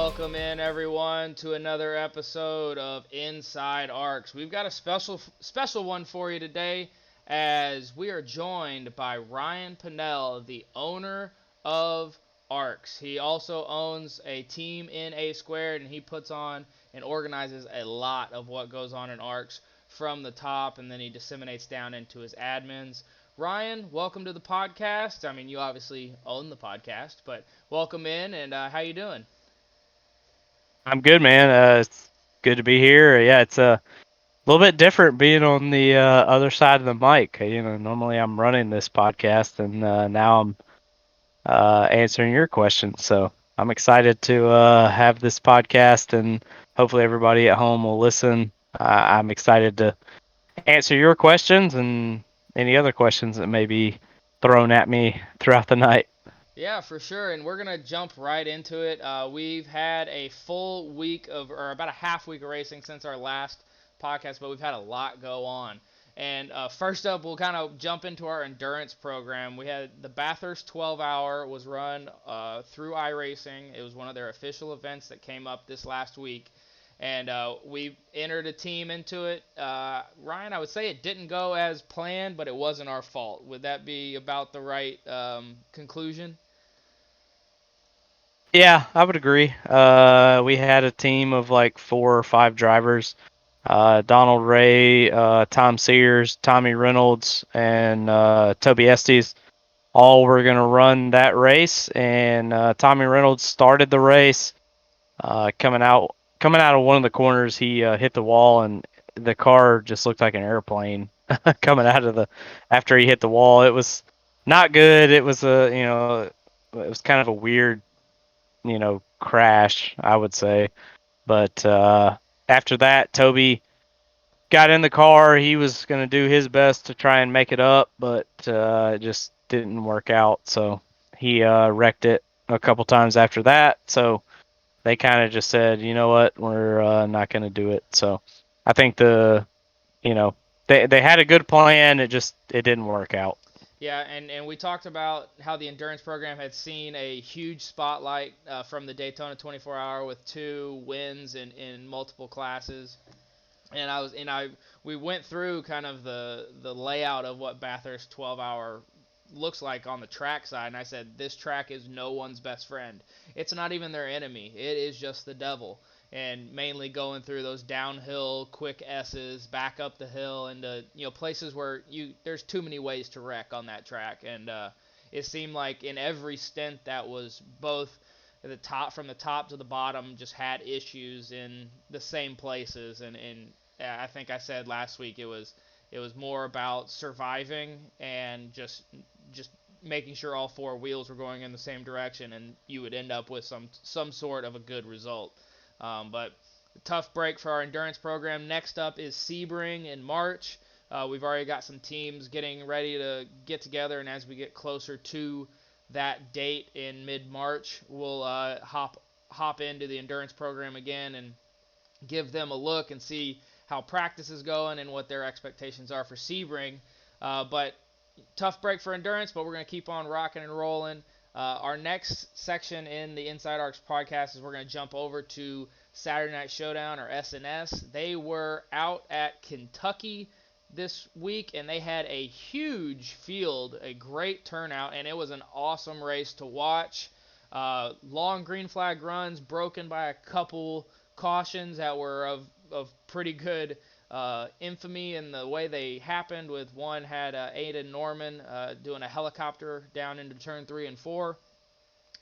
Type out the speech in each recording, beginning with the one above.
Welcome in everyone to another episode of Inside ARCS. We've got a special one for you today as we are joined by Ryan Pannell, the owner of ARCS. He also owns a team in A Squared, and he puts on and organizes a lot of what goes on in ARCS from the top, and then he disseminates down into his admins. Ryan, welcome to the podcast. I mean, you obviously own the podcast, but welcome in, and how you doing? I'm good, man. It's good to be here. Yeah, it's a little bit different being on the other side of the mic. Normally I'm running this podcast, and now I'm answering your questions. So I'm excited to have this podcast, and hopefully everybody at home will listen. I'm excited to answer your questions and any other questions that may be thrown at me throughout the night. Yeah, for sure. And we're going to jump right into it. We've had a full week or about a half week of racing since our last podcast, but we've had a lot go on. And first up, we'll kind of jump into our endurance program. We had the Bathurst 12-hour was run through iRacing. It was one of their official events that came up this last week. And we entered a team into it. Ryan, I would say it didn't go as planned, but it wasn't our fault. Would that be about the right conclusion? Yeah, I would agree. We had a team of like 4 or 5 drivers. Donald Ray, Tom Sears, Tommy Reynolds, and Toby Estes all were going to run that race. And Tommy Reynolds started the race. Coming out of one of the corners, he hit the wall, and the car just looked like an airplane coming out of the after he hit the wall. It was not good. It was it was kind of a weird crash, I would say. But after that, Toby got in the car. He was going to do his best to try and make it up, but it just didn't work out. So he wrecked it a couple times after that. So they kind of just said, you know what, we're not going to do it. So I think you know, they had a good plan. It didn't work out. Yeah, and we talked about how the endurance program had seen a huge spotlight from the Daytona 24-hour with 2 wins in multiple classes. And we went through kind of the layout of what Bathurst 12-hour looks like on the track side, and I said this track is no one's best friend. It's not even their enemy. It is just the devil. And mainly going through those downhill quick S's, back up the hill into places where there's too many ways to wreck on that track. And it seemed like in every stint that was both the top from the top to the bottom just had issues in the same places. And I think I said last week it was more about surviving and just making sure all 4 wheels were going in the same direction, and you would end up with some sort of a good result. But a tough break for our endurance program. Next up is Sebring in March. We've already got some teams getting ready to get together, and as we get closer to that date in mid-March, we'll hop into the endurance program again and give them a look and see how practice is going and what their expectations are for Sebring. But tough break for endurance, but we're going to keep on rocking and rolling. Our next section in the Inside Arcs podcast is we're going to jump over to Saturday Night Showdown, or SNS. They were out at Kentucky this week, and they had a huge field, a great turnout, and it was an awesome race to watch. Long green flag runs broken by a couple cautions that were of pretty good infamy in the way they happened. With one had Aiden Norman doing a helicopter down into turn 3 and 4.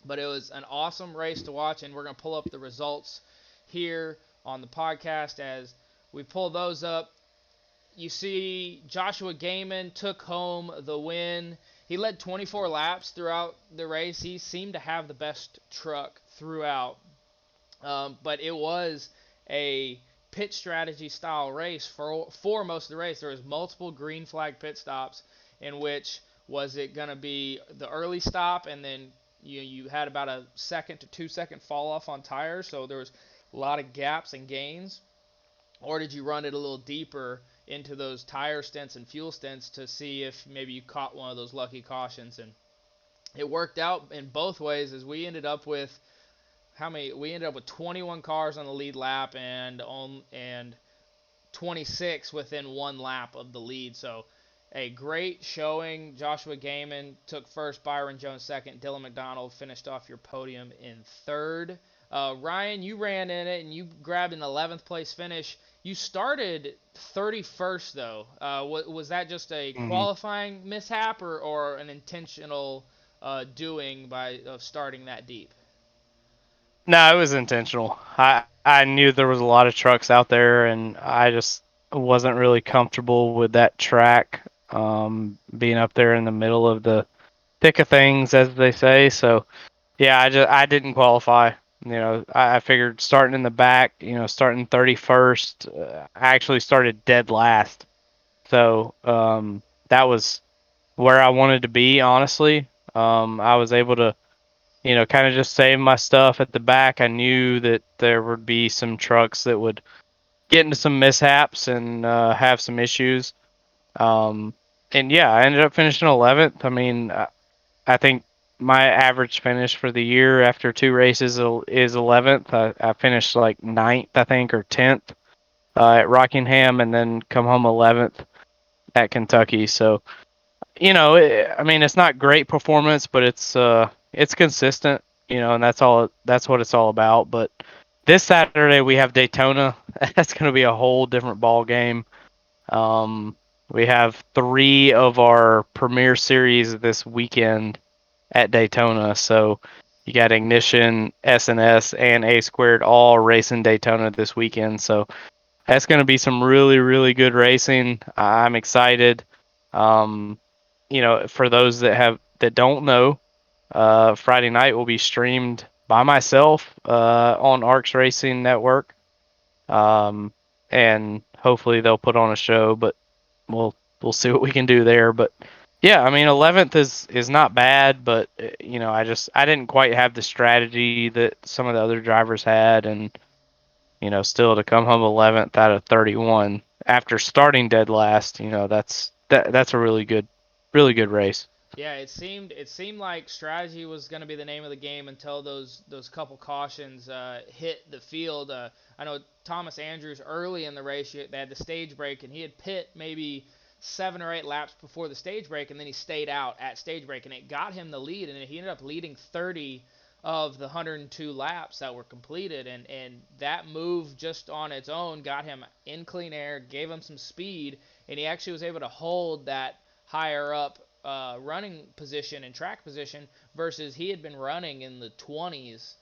But it was an awesome race to watch, and we're going to pull up the results here on the podcast as we pull those up. You see Joshua Gaiman took home the win. He led 24 laps throughout the race. He seemed to have the best truck throughout. But it was a pit strategy style race for most of the race. There was multiple green flag pit stops in which was it going to be the early stop, and then you had about a 1 to 2 second fall off on tires, so there was a lot of gaps and gains. Or did you run it a little deeper into those tire stints and fuel stints to see if maybe you caught one of those lucky cautions? And it worked out in both ways, as we ended up with how many? We ended up with 21 cars on the lead lap and 26 within one lap of the lead. So a great showing. Joshua Gaiman took first, Byron Jones second, Dylan McDonald finished off your podium in third. Ryan, you ran in it and you grabbed an 11th place finish. You started 31st though. Was that just a Mhm. qualifying mishap or an intentional doing by of starting that deep? No, it was intentional. I knew there was a lot of trucks out there, and I just wasn't really comfortable with that track, being up there in the middle of the thick of things, as they say. So yeah, I didn't qualify. I figured starting in the back, starting 31st. I actually started dead last, so that was where I wanted to be. Honestly, I was able to kind of just save my stuff at the back. I knew that there would be some trucks that would get into some mishaps and have some issues. Um, and yeah, I ended up finishing 11th. I mean, I think my average finish for the year after two races is 11th. I finished like ninth, I think, or 10th at Rockingham, and then come home 11th at Kentucky. So I mean, it's not great performance, but it's consistent, and that's what it's all about. But this Saturday we have Daytona. That's going to be a whole different ball game. Um, we have three of our Premier Series this weekend at Daytona. So you got Ignition, SNS, and A Squared all racing Daytona this weekend. So that's going to be some really, really good racing. I'm excited. Um, for those that don't know, Friday night will be streamed by myself on ARCS Racing Network, um, and hopefully they'll put on a show. But we'll we'll see what we can do there. But yeah, I mean, 11th is not bad, but I didn't quite have the strategy that some of the other drivers had, and still to come home 11th out of 31 after starting dead last, that's a really good race. Yeah, it seemed like strategy was going to be the name of the game until those couple cautions hit the field. I know Thomas Andrews early in the race, they had the stage break, and he had pit maybe 7 or 8 laps before the stage break, and then he stayed out at stage break, and it got him the lead, and he ended up leading 30 of the 102 laps that were completed, and that move just on its own got him in clean air, gave him some speed, and he actually was able to hold that higher up running position and track position versus he had been running in the 20s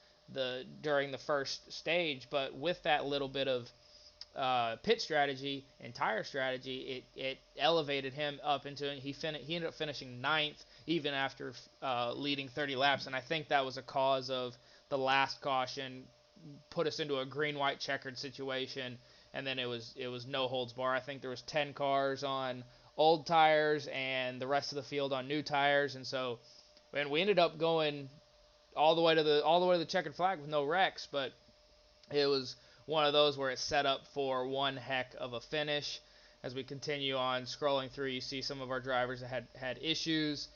during the first stage. But with that little bit of pit strategy and tire strategy, it elevated him up into he ended up finishing ninth even after leading 30 laps, and I think that was a cause of the last caution put us into a green-white checkered situation, and then it was no holds bar. I think there was 10 cars on old tires and the rest of the field on new tires, and so and we ended up going all the way to the checkered flag with no wrecks, but it was one of those where it's set up for one heck of a finish. As we continue on scrolling through, you see some of our drivers that had issues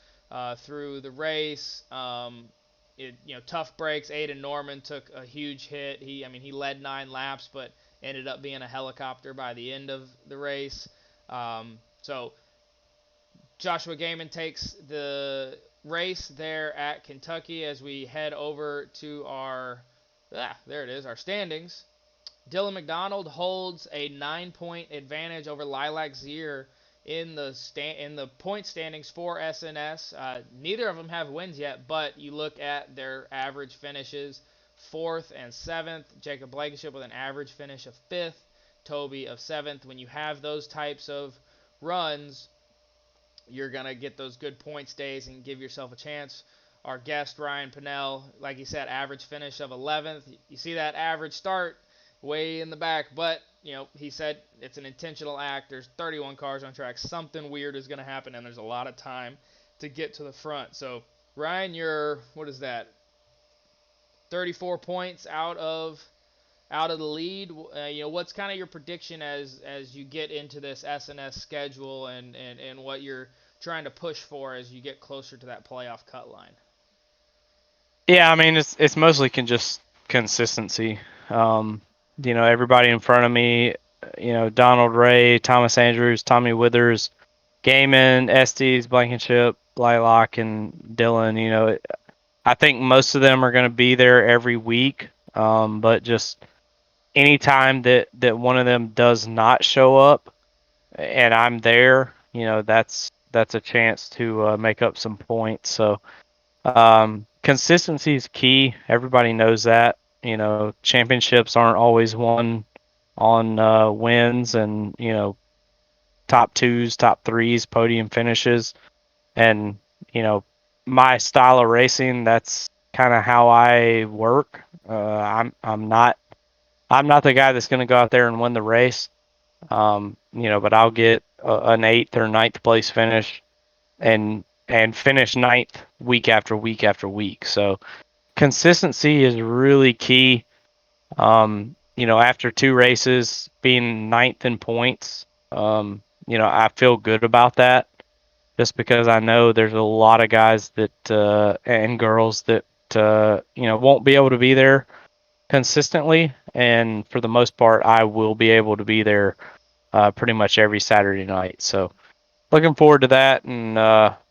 through the race. Tough breaks. Aiden Norman took a huge hit. He led 9 laps, but ended up being a helicopter by the end of the race. So Joshua Gaiman takes the race there at Kentucky as we head over to there it is, our standings. Dylan McDonald holds a 9-point advantage over Lilac Zier in the point standings for SNS. Neither of them have wins yet, but you look at their average finishes: fourth and seventh. Jacob Blankenship with an average finish of fifth. Toby of seventh. When you have those types of runs, you're going to get those good points days and give yourself a chance. Our guest, Ryan Pannell, like he said, average finish of 11th. You see that average start way in the back, but he said it's an intentional act. There's 31 cars on track. Something weird is going to happen, and there's a lot of time to get to the front. So, Ryan, you're, what is that, 34 points out of the lead. What's kind of your prediction as you get into this SNS schedule and what you're trying to push for as you get closer to that playoff cut line? Yeah, I mean, it's mostly can just consistency. Um, everybody in front of me, Donald Ray, Thomas Andrews, Tommy Withers, Gaiman, Estes, Blankenship, Blaylock, and Dylan. I think most of them are going to be there every week. But just anytime that one of them does not show up and I'm there, that's a chance to make up some points. So consistency is key. Everybody knows that. Championships aren't always won on wins and top twos, top threes, podium finishes, and you know my style of racing. That's kind of how I work. I'm not the guy that's going to go out there and win the race. But I'll get an eighth or ninth place finish and finish ninth week after week after week. So consistency is really key. After two races being ninth in points, I feel good about that just because I know there's a lot of guys that and girls that won't be able to be there consistently, and for the most part, I will be able to be there pretty much every Saturday night. So looking forward to that, and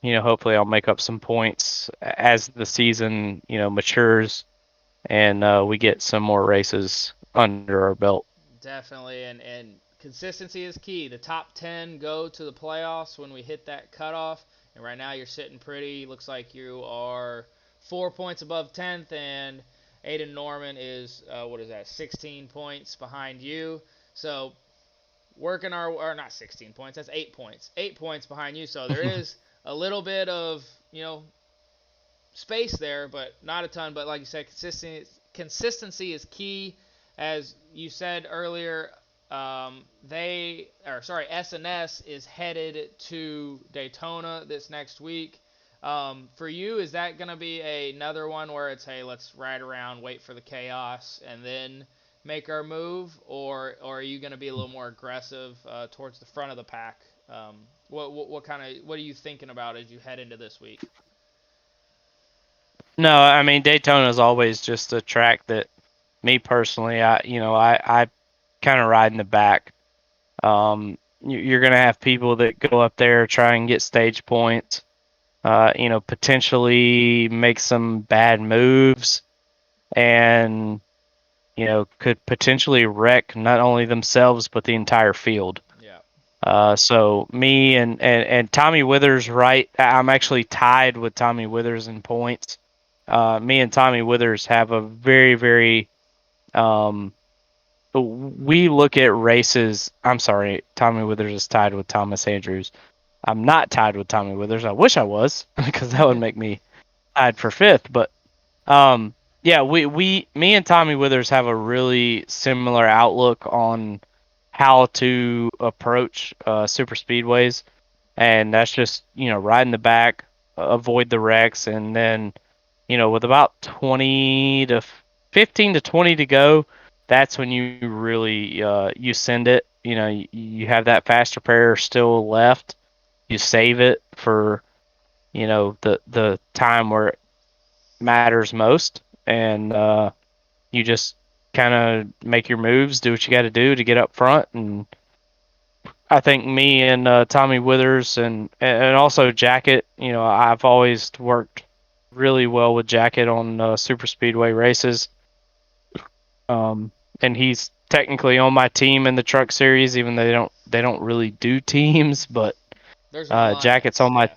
hopefully I'll make up some points as the season matures and we get some more races under our belt. Definitely, and consistency is key. The top 10 go to the playoffs when we hit that cutoff, and right now you're sitting pretty. Looks like you are 4 points above 10th, and Aiden Norman is what is that? 16 points behind you. So working our or not 16 points. That's 8 points. 8 points behind you. So there is a little bit of space there, but not a ton. But like you said, consistency is key. As you said earlier, SNS is headed to Daytona this next week. For you, is that going to be another one where it's, hey, let's ride around, wait for the chaos, and then make our move, or are you going to be a little more aggressive towards the front of the pack? What are you thinking about as you head into this week? No, I mean Daytona is always just a track that me personally, I kind of ride in the back. You're gonna have people that go up there try and get stage points. Potentially make some bad moves, and could potentially wreck not only themselves but the entire field. Yeah. So me and Tommy Withers, right? I'm actually tied with Tommy Withers in points. Me and Tommy Withers have a very, very um, we look at races. I'm sorry, Tommy Withers is tied with Thomas Andrews. I'm not tied with Tommy Withers. I wish I was because that would make me tied for fifth. But um, yeah, me and Tommy Withers have a really similar outlook on how to approach super speedways, and that's just ride in the back, avoid the wrecks, and then with about 20 to 15 to 20 to go, that's when you really you send it. You have that fast repair still left. You save it for the time where it matters most, and you just kind of make your moves, do what you got to do to get up front. And I think me and Tommy Withers and also Jacket, I've always worked really well with Jacket on super speedway races. Um, and he's technically on my team in the truck series, even though they don't really do teams. But There's an Jacket's alliance, on my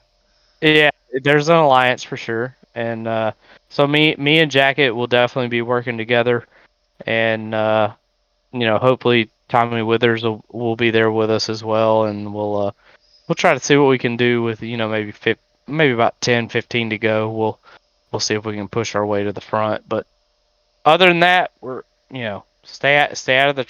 yeah. yeah. There's an alliance for sure, and so me and Jacket will definitely be working together, and hopefully Tommy Withers will be there with us as well, and we'll try to see what we can do with maybe about 10, 15 to go. We'll see if we can push our way to the front. But other than that, we're stay out of the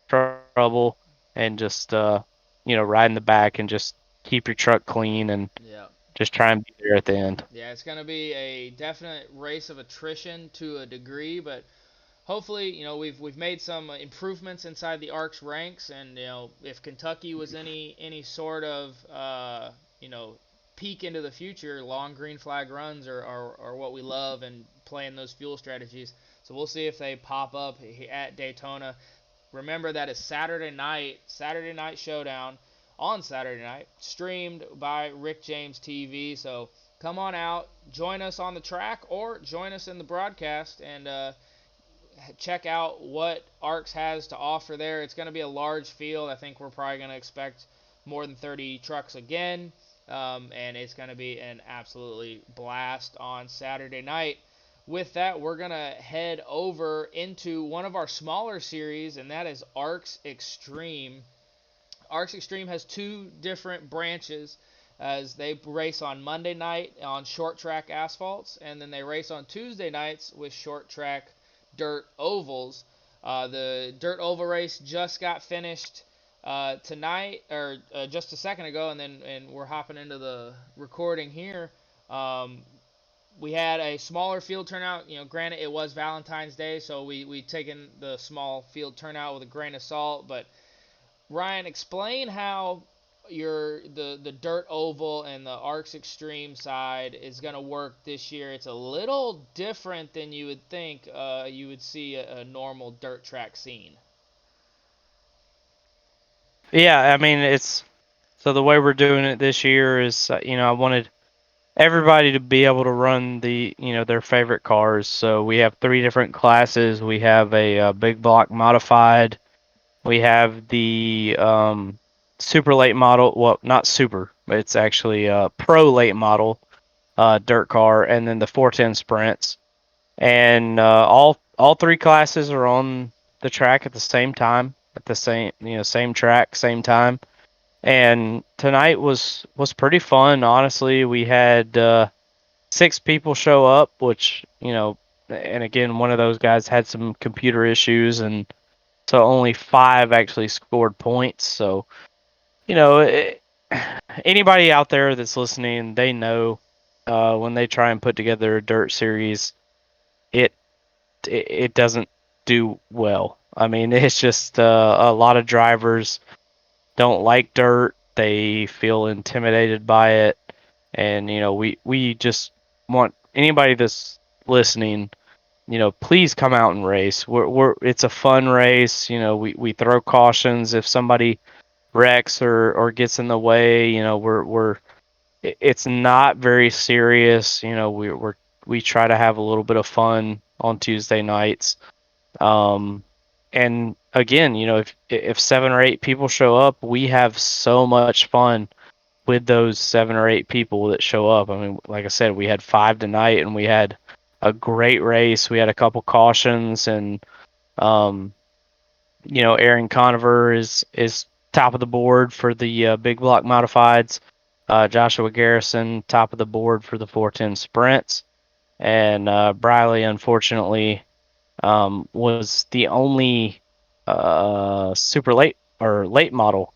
trouble and just ride in the back and just keep your truck clean and Yeah. just try and be there at the end. Yeah, it's going to be a definite race of attrition to a degree, but hopefully, we've made some improvements inside the ARCS ranks, and if Kentucky was any sort of peek into the future, long green flag runs are what we love, and playing those fuel strategies. So we'll see if they pop up at Daytona. Remember, that is Saturday night showdown on Saturday night, streamed by Rick James TV. So come on out, join us on the track, or join us in the broadcast, and check out what ARCS has to offer there. It's going to be a large field. I think we're probably going to expect more than 30 trucks again, and it's going to be an absolutely blast on Saturday night. With that, we're going to head over into one of our smaller series, and that is ARCS Xtreme. ARCS Xtreme has two different branches, as they race on Monday night on short track asphalts, and then they race on Tuesday nights with short track dirt ovals. The dirt oval race just got finished tonight, or just a second ago, and we're hopping into the recording here. We had a smaller field turnout. Granted, it was Valentine's Day, so we taken the small field turnout with a grain of salt. But Ryan, explain how the dirt oval and the ARCS Xtreme side is going to work this year. It's a little different than you would think you would see a normal dirt track scene. Yeah, I mean, it's so the way we're doing it this year is, I wanted everybody to be able to run their favorite cars. So we have three different classes. We have a big block modified. We have the super late model. Well, not super, but it's actually a pro late model dirt car, and then the 410 sprints. And all three classes are on the track at the same time, at the same track, same time. And tonight was pretty fun. Honestly, we had 6 people show up, which and again, one of those guys had some computer issues, and so only 5 actually scored points. So you know, it, anybody out there that's listening, they know when they try and put together a dirt series, it it doesn't do well. I mean, it's just a lot of drivers don't like dirt. They feel intimidated by it, and we just want anybody that's listening, please come out and race. It's a fun race. We throw cautions if somebody wrecks or gets in the way. It's not very serious. We try to have a little bit of fun on Tuesday nights. And again, if 7 or 8 people show up, we have so much fun with those 7 or 8 people that show up. I mean, like I said, we had 5 tonight, and we had a great race. We had a couple cautions, and Aaron Conover is top of the board for the big block modifieds. Joshua Garrison top of the board for the 410 sprints, and Briley unfortunately was the only super late or late model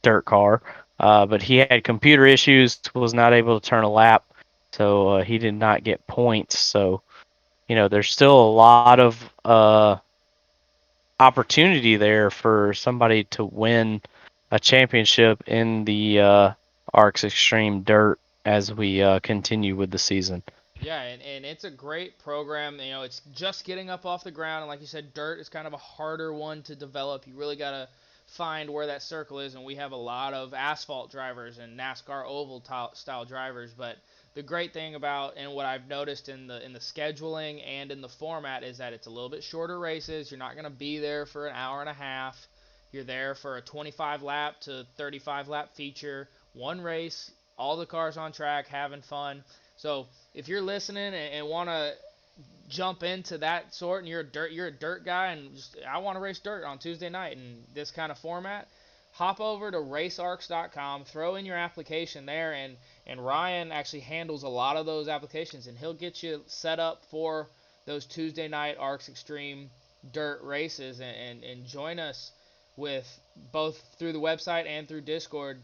dirt car, but he had computer issues, was not able to turn a lap, so he did not get points. So there's still a lot of opportunity there for somebody to win a championship in the ARCS Xtreme Dirt as we continue with the season. Yeah, and it's a great program. It's just getting up off the ground, and like you said, dirt is kind of a harder one to develop. You really got to find where that circle is, and we have a lot of asphalt drivers and NASCAR oval style drivers. But the great thing about, and what I've noticed in the scheduling and in the format, is that it's a little bit shorter races. You're not going to be there for an hour and a half. You're there for a 25 lap to 35 lap feature, one race, all the cars on track, having fun. So if you're listening and want to jump into that sort, and you're a dirt guy, and just I want to race dirt on Tuesday night in this kind of format, hop over to racearcs.com, throw in your application there, and Ryan actually handles a lot of those applications, and he'll get you set up for those Tuesday night ARCS Xtreme dirt races, and join us with both through the website and through Discord,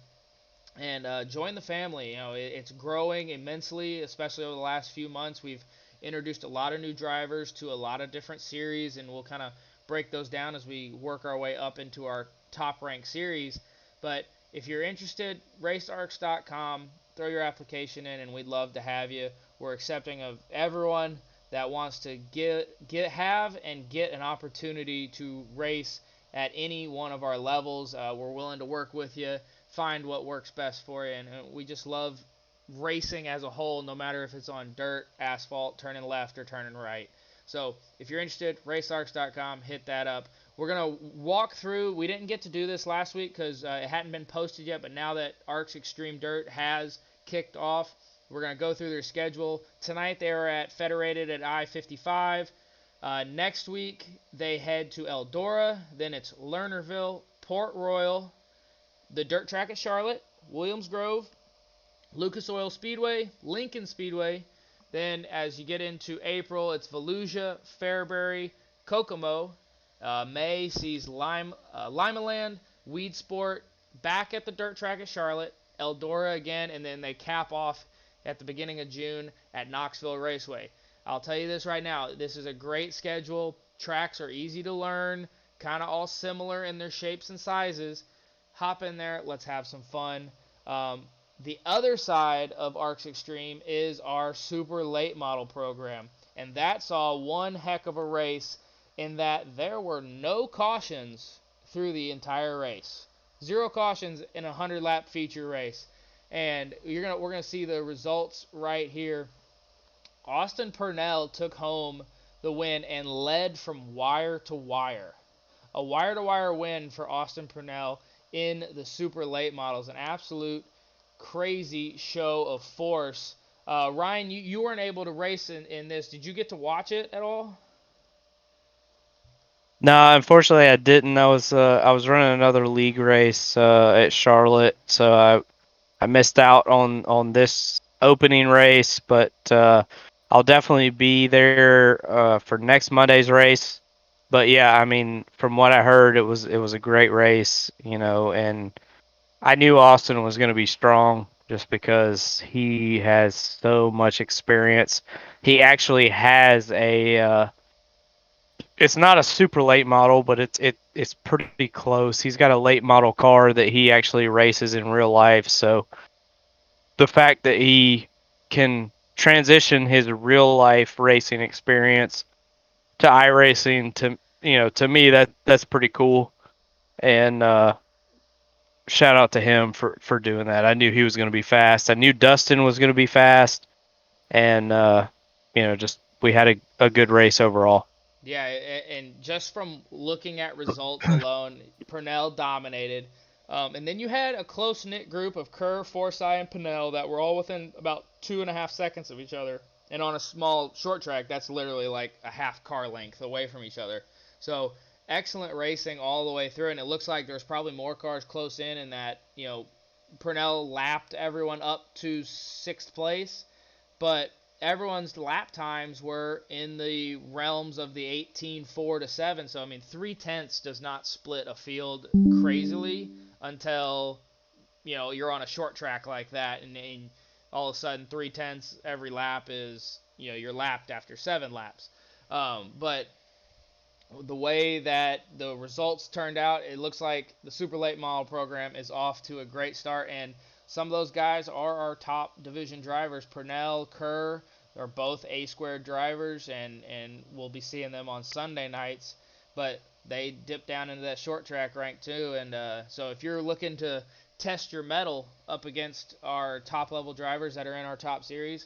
and join the family. It's growing immensely, especially over the last few months. We've introduced a lot of new drivers to a lot of different series, and we'll kind of break those down as we work our way up into our top ranked series. But if you're interested, racearcs.com, throw your application in, and we'd love to have you. We're accepting of everyone that wants to have and get an opportunity to race at any one of our levels. We're willing to work with you, find what works best for you, and we just love racing as a whole, no matter if it's on dirt, asphalt, turning left or turning right. So if you're interested, racearcs.com, hit that up. We're going to walk through. We didn't get to do this last week because it hadn't been posted yet, but now that ARCS Xtreme Dirt has kicked off, we're going to go through their schedule. Tonight they are at Federated at I-55. Next week they head to Eldora. Then it's Lernerville, Port Royal, the dirt track at Charlotte, Williams Grove, Lucas Oil Speedway, Lincoln Speedway. Then as you get into April, it's Volusia, Fairbury, Kokomo. May sees Limaland, Weed Sport, back at the dirt track at Charlotte, Eldora again, and then they cap off at the beginning of June at Knoxville Raceway. I'll tell you this right now, this is a great schedule. Tracks are easy to learn, kind of all similar in their shapes and sizes. Hop in there, let's have some fun. The other side of ARCS Xtreme is our super late model program, and that saw one heck of a race in that there were no cautions through the entire race. 0 cautions in a 100-lap feature race. And we're gonna see the results right here. Austin Purnell took home the win and led from wire to wire. A wire-to-wire win for Austin Purnell in the super late models. An absolute crazy show of force. Ryan, you weren't able to race in this. Did you get to watch it at all? No, unfortunately I didn't. I was running another league race at Charlotte, so I missed out on this opening race, but I'll definitely be there for next Monday's race. But yeah, I mean, from what I heard, it was a great race, and I knew Austin was going to be strong just because he has so much experience. He actually has it's not a super late model, but it's pretty close. He's got a late model car that he actually races in real life, so the fact that he can transition his real life racing experience to iRacing, to me that's pretty cool. And shout out to him for doing that. I knew he was going to be fast. I knew Dustin was going to be fast, and just we had a good race overall. Yeah, and just from looking at results alone, Purnell dominated. And then you had a close-knit group of Kerr, Forsyth, and Pannell that were all within about 2.5 seconds of each other. And on a small short track, that's literally like a half car length away from each other. So excellent racing all the way through. And it looks like there's probably more cars close in, and that, Purnell lapped everyone up to 6th place. But everyone's lap times were in the realms of the 18.4 to 7. So, I mean, 3/10 does not split a field crazily until, you're on a short track like that. And all of a sudden, 3/10 every lap is, you're lapped after 7 laps. But the way that the results turned out, it looks like the super late model program is off to a great start. And some of those guys are our top division drivers. Purnell, Kerr, they're both A-squared drivers, and we'll be seeing them on Sunday nights. But they dip down into that short track rank too. And so if you're looking to test your mettle up against our top-level drivers that are in our top series,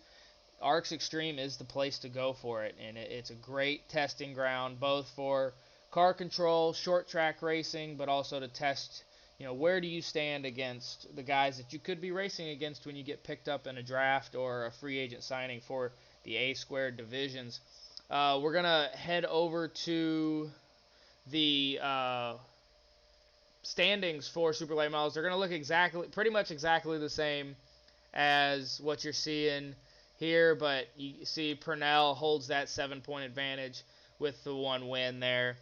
ARCS Xtreme is the place to go for it. And it's a great testing ground, both for car control, short track racing, but also to test where do you stand against the guys that you could be racing against when you get picked up in a draft or a free agent signing for the A-squared divisions. We're going to head over to the standings for Super Late Models. They're going to look pretty much exactly the same as what you're seeing here, but you see Purnell holds that 7-point advantage with the 1 win there.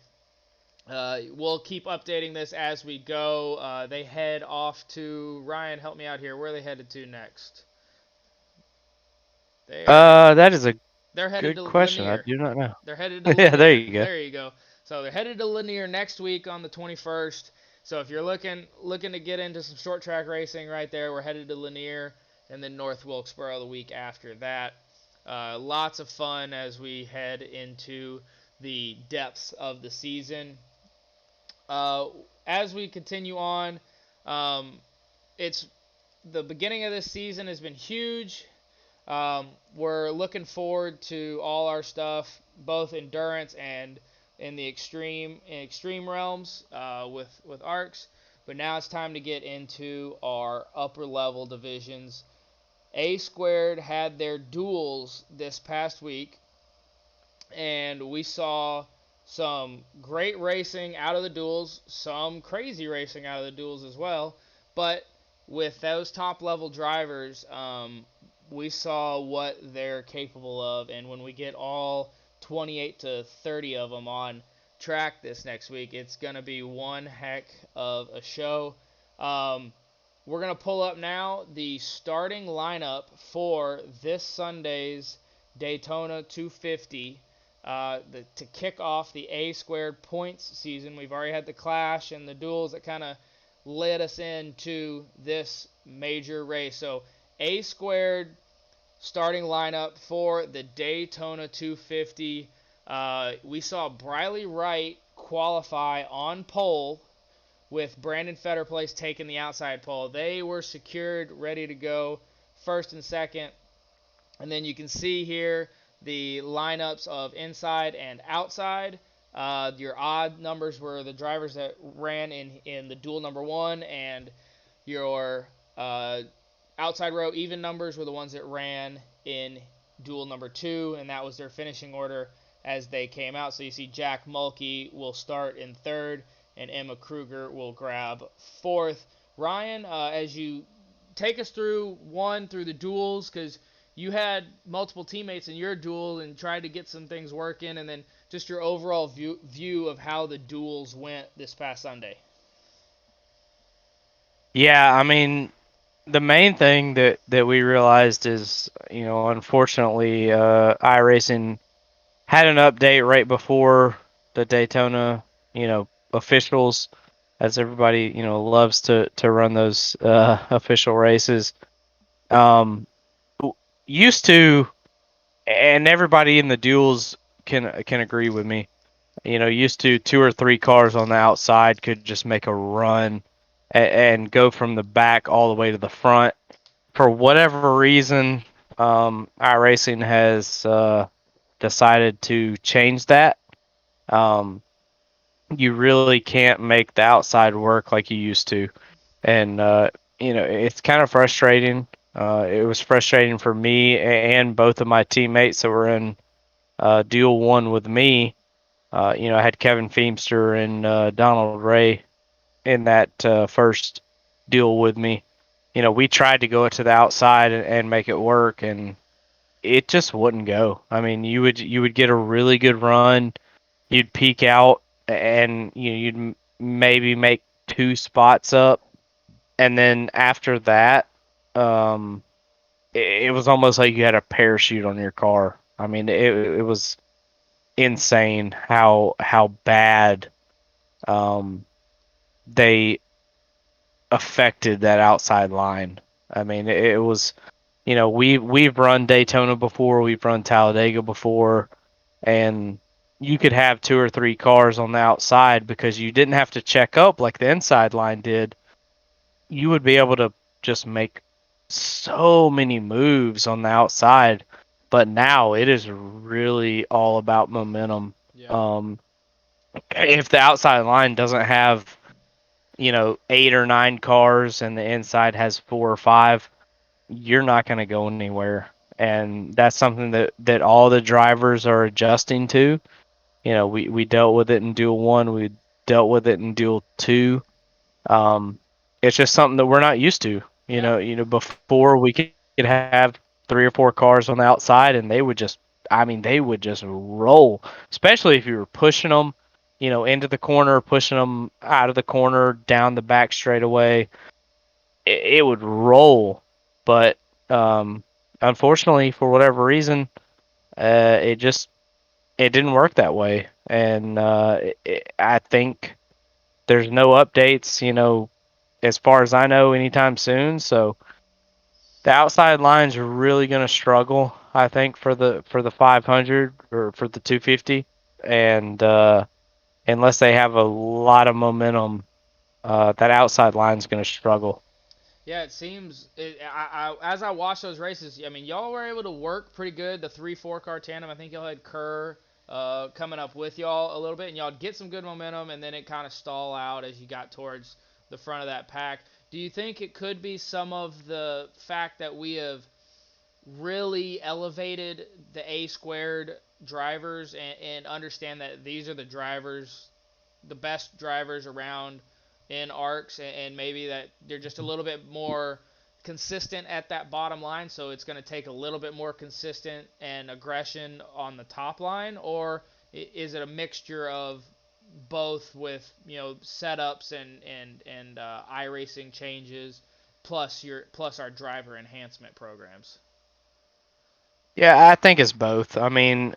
We'll keep updating this as we go. They head off to Ryan. Help me out here. Where are they headed to next? That is a they're headed good to question. Lanier. I do not know. They're headed to Yeah, Lanier. there you go. There you go. So they're headed to Lanier next week on the 21st. So if you're looking to get into some short track racing right there, we're headed to Lanier. and then North Wilkesboro the week after that. Lots of fun as we head into the depths of the season. Uh, as we continue on, um, it's the beginning of this season has been huge. We're looking forward to all our stuff, both endurance and in the extreme realms with ARCS. But now it's time to get into our upper level divisions. A Squared had their duels this past week, and we saw some great racing out of the duels, some crazy racing out of the duels as well. But with those top level drivers, we saw what they're capable of, and when we get all 28 to 30 of them on track this next week, it's going to be one heck of a show. Um, we're going to pull up now the starting lineup for this Sunday's Daytona 250 to kick off the A Squared points season. We've already had the Clash and the duels that kind of led us into this major race. So A Squared starting lineup for the Daytona 250. We saw Briley Wright qualify on pole with Brandon Fetterplace taking the outside pole. They were secured, ready to go, first and second. And then you can see here the lineups of inside and outside. Your odd numbers were the drivers that ran in the duel number one, and your outside row even numbers were the ones that ran in duel number two, and that was their finishing order as they came out. So you see Jack Mulkey will start in third, and Emma Kruger will grab fourth. Ryan, as you take us through the duels, because you had multiple teammates in your duel and tried to get some things working, and then just your overall view of how the duels went this past Sunday. Yeah, I mean, the main thing that we realized is, unfortunately, iRacing had an update right before the Daytona, officials, as everybody, loves to run those official races. Um, Used to, and everybody in the duels can agree with me. Used to two or three cars on the outside could just make a run and go from the back all the way to the front. For whatever reason, iRacing has decided to change that. Um, you really can't make the outside work like you used to, and it's kind of frustrating. It was frustrating for me and both of my teammates that were in Duel One with me. I had Kevin Feemster and Donald Ray in that first duel with me. We tried to go to the outside and make it work, and it just wouldn't go. I mean, you would get a really good run, you'd peak out, and you'd maybe make two spots up, and then after that, um, it was almost like you had a parachute on your car. I mean, it was insane how bad um, they affected that outside line. I mean, it was, we've run Daytona before, we've run Talladega before, and you could have two or three cars on the outside because you didn't have to check up like the inside line did. You would be able to just make so many moves on the outside, but now it is really all about momentum. Yeah. Um, if the outside line doesn't have, eight or nine cars and the inside has four or five, you're not going to go anywhere. And that's something that all the drivers are adjusting to. We dealt with it in Duel 1, we dealt with it in Duel 2. Um, it's just something that we're not used to. Yeah. Before we could have three or four cars on the outside and they would just, I mean, they would just roll, especially if you were pushing them, into the corner, pushing them out of the corner, down the back straightaway. It would roll. But unfortunately, for whatever reason, it just it didn't work that way. And I think there's no updates, as far as I know, anytime soon. So The outside line's really going to struggle, I think, for the 500 or for the 250, and unless they have a lot of momentum, that outside line's going to struggle. Yeah, it seems. As I watched those races, I mean, y'all were able to work pretty good. The 3-4 car tandem. I think y'all had Kerr coming up with y'all a little bit, and y'all get some good momentum, and then it kind of stall out as you got towards the front of that pack. Do you think it could be some of the fact that we have really elevated the A squared drivers and understand that these are the drivers, the best drivers around in ARCS, and maybe that they're just a little bit more consistent at that bottom line, so it's going to take a little bit more consistent and aggression on the top line? Or is it a mixture of both with setups and iRacing changes plus our driver enhancement programs? Yeah, I think it's both. I mean,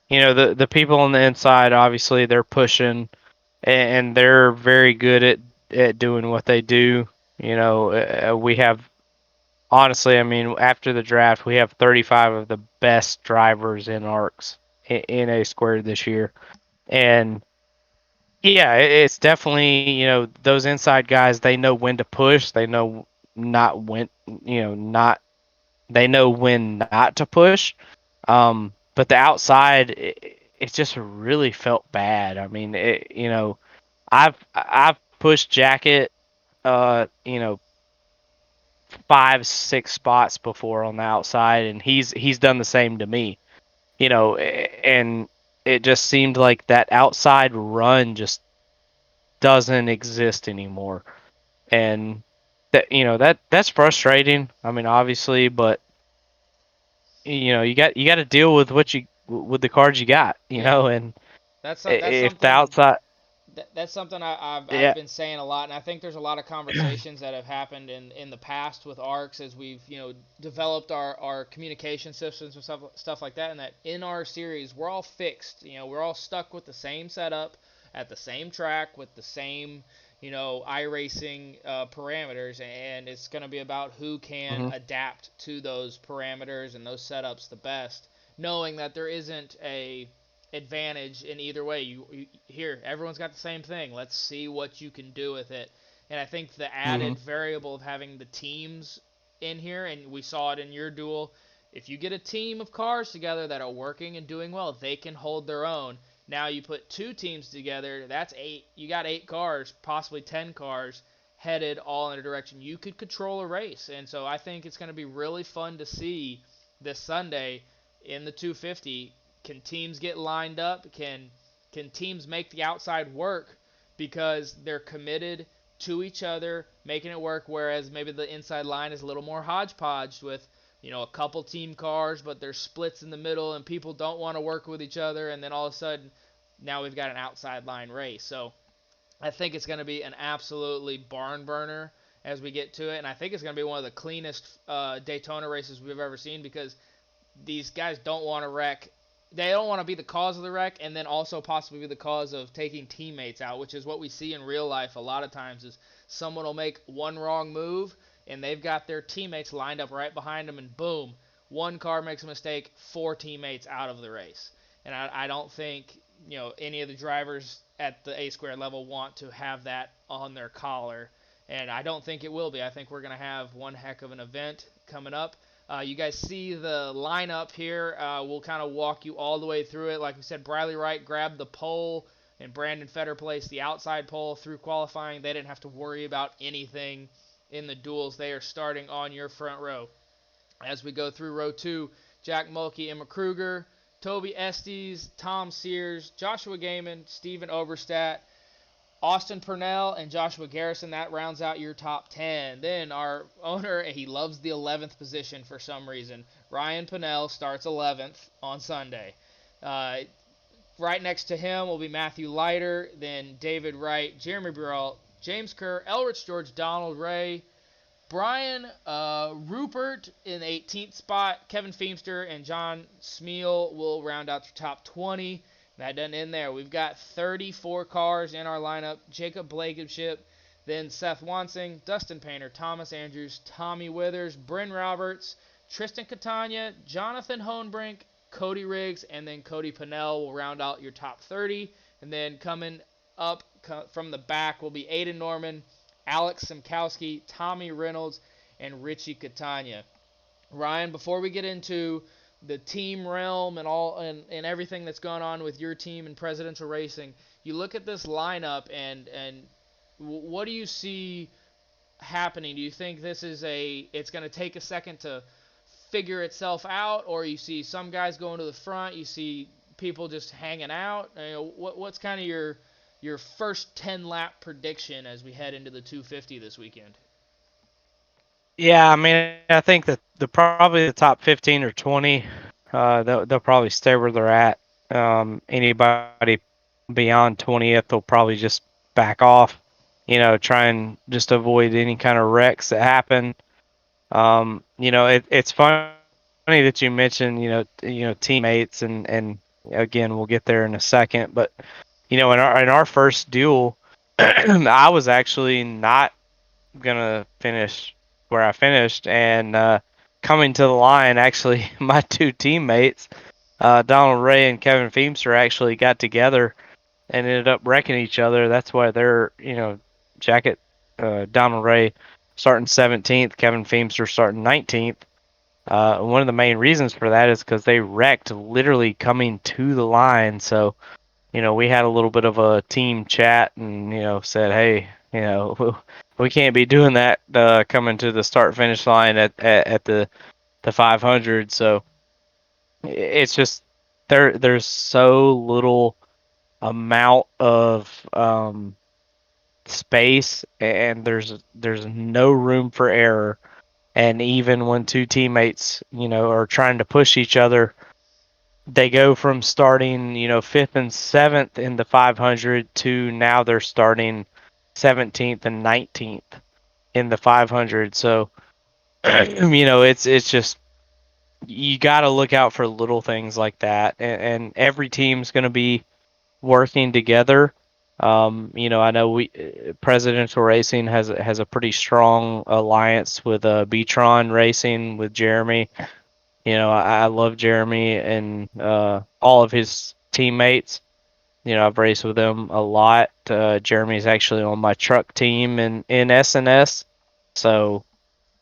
the people on the inside, obviously, they're pushing, and they're very good at doing what they do. We have honestly, I mean, after the draft, we have 35 of the best drivers in ARCS in A squared this year, and yeah, it's definitely those inside guys. They know when to push. They know not when not they know when not to push. But the outside, it just really felt bad. I mean, I've pushed Jacket, 5, 6 spots before on the outside, and he's done the same to me. And it just seemed like that outside run just doesn't exist anymore, and that's frustrating. I mean, obviously, but you got to deal with with the cards you got, Yeah, and that's if the something outside, that's something I've yeah, been saying a lot, and I think there's a lot of conversations that have happened in the past with ARCs as we've developed our communication systems and stuff like that, and that in our series we're all fixed. We're all stuck with the same setup at the same track with the same iRacing parameters, and it's going to be about who can hmm adapt to those parameters and those setups the best, knowing that there isn't a advantage in either way. Here, everyone's got the same thing. Let's see what you can do with it. And I think the hmm added variable of having the teams in here, and we saw it in your duel, if you get a team of cars together that are working and doing well, they can hold their own. Now you put two teams together, that's 8. You got 8 cars, possibly 10 cars headed all in a direction. You could control a race. And so I think it's going to be really fun to see this Sunday in the 250. Can teams get lined up? Can teams make the outside work because they're committed to each other, making it work? Whereas maybe the inside line is a little more hodgepodge with a couple team cars, but there's splits in the middle and people don't want to work with each other, and then all of a sudden now we've got an outside line race. So I think it's going to be an absolutely barn burner as we get to it, and I think it's going to be one of the cleanest Daytona races we've ever seen because these guys don't want to wreck. They don't want to be the cause of the wreck and then also possibly be the cause of taking teammates out, which is what we see in real life a lot of times is someone will make one wrong move and they've got their teammates lined up right behind them and boom, one car makes a mistake, 4 teammates out of the race. And I don't think, any of the drivers at the A squared level want to have that on their collar. And I don't think it will be. I think we're going to have one heck of an event coming up. You guys see the lineup here. We'll kind of walk you all the way through it. Like we said, Briley Wright grabbed the pole, and Brandon Fetter placed the outside pole through qualifying. They didn't have to worry about anything in the duels. They are starting on your front row. As we go through row 2, Jack Mulkey, Emma Kruger, Toby Estes, Tom Sears, Joshua Gaiman, Steven Oberstadt, Austin Purnell and Joshua Garrison. That rounds out your top 10. Then our owner, he loves the 11th position for some reason. Ryan Pannell starts 11th on Sunday. Uh, right next to him will be Matthew Leiter, then David Wright, Jeremy Burrell, James Kerr, Elrich George, Donald Ray, Brian Rupert in the 18th spot. Kevin Feemster and John Smeal will round out the top 20. That doesn't end there. We've got 34 cars in our lineup. Jacob Blankenship, Then Seth Wansing, Dustin Painter, Thomas Andrews, Tommy Withers, Bryn Roberts, Tristan Catania, Jonathan Hohenbrink, Cody Riggs, and then Cody Pannell will round out your top 30. And then coming up from the back will be Aiden Norman, Alex Simkowski, Tommy Reynolds, and Richie Catania. Ryan, before we get into the team realm and everything that's going on with your team in presidential racing, you look at this lineup and what do you see happening? Do you think it's going to take a second to figure itself out, or you see some guys going to the front, you see people just hanging out? What's kind of your first 10 lap prediction as we head into the 250 this weekend? Yeah, I mean, I think that probably the top 15 or 20, they'll probably stay where they're at. Anybody beyond 20th will probably just back off, try and just avoid any kind of wrecks that happen. It's funny that you mentioned, teammates and again, we'll get there in a second, but in our first duel, I was actually not gonna finish where I finished, and coming to the line, actually, my two teammates, Donald Ray and Kevin Feemster, actually got together and ended up wrecking each other. That's why they're, jacket, Donald Ray starting 17th, Kevin Feemster starting 19th. One of the main reasons for that is because they wrecked literally coming to the line. So, we had a little bit of a team chat and, said, hey, we can't be doing that coming to the start finish line at the 500. So it's just there's so little amount of space, and there's no room for error. And even when two teammates, are trying to push each other, they go from starting, fifth and seventh in the 500 to now they're starting 17th and 19th in the 500. So, it's just you got to look out for little things like that, and every team's going to be working together. I know we Presidential Racing has a pretty strong alliance with Beatron Racing with Jeremy. I love Jeremy and all of his teammates. I've raced with them a lot. Jeremy's actually on my truck team in SNS, so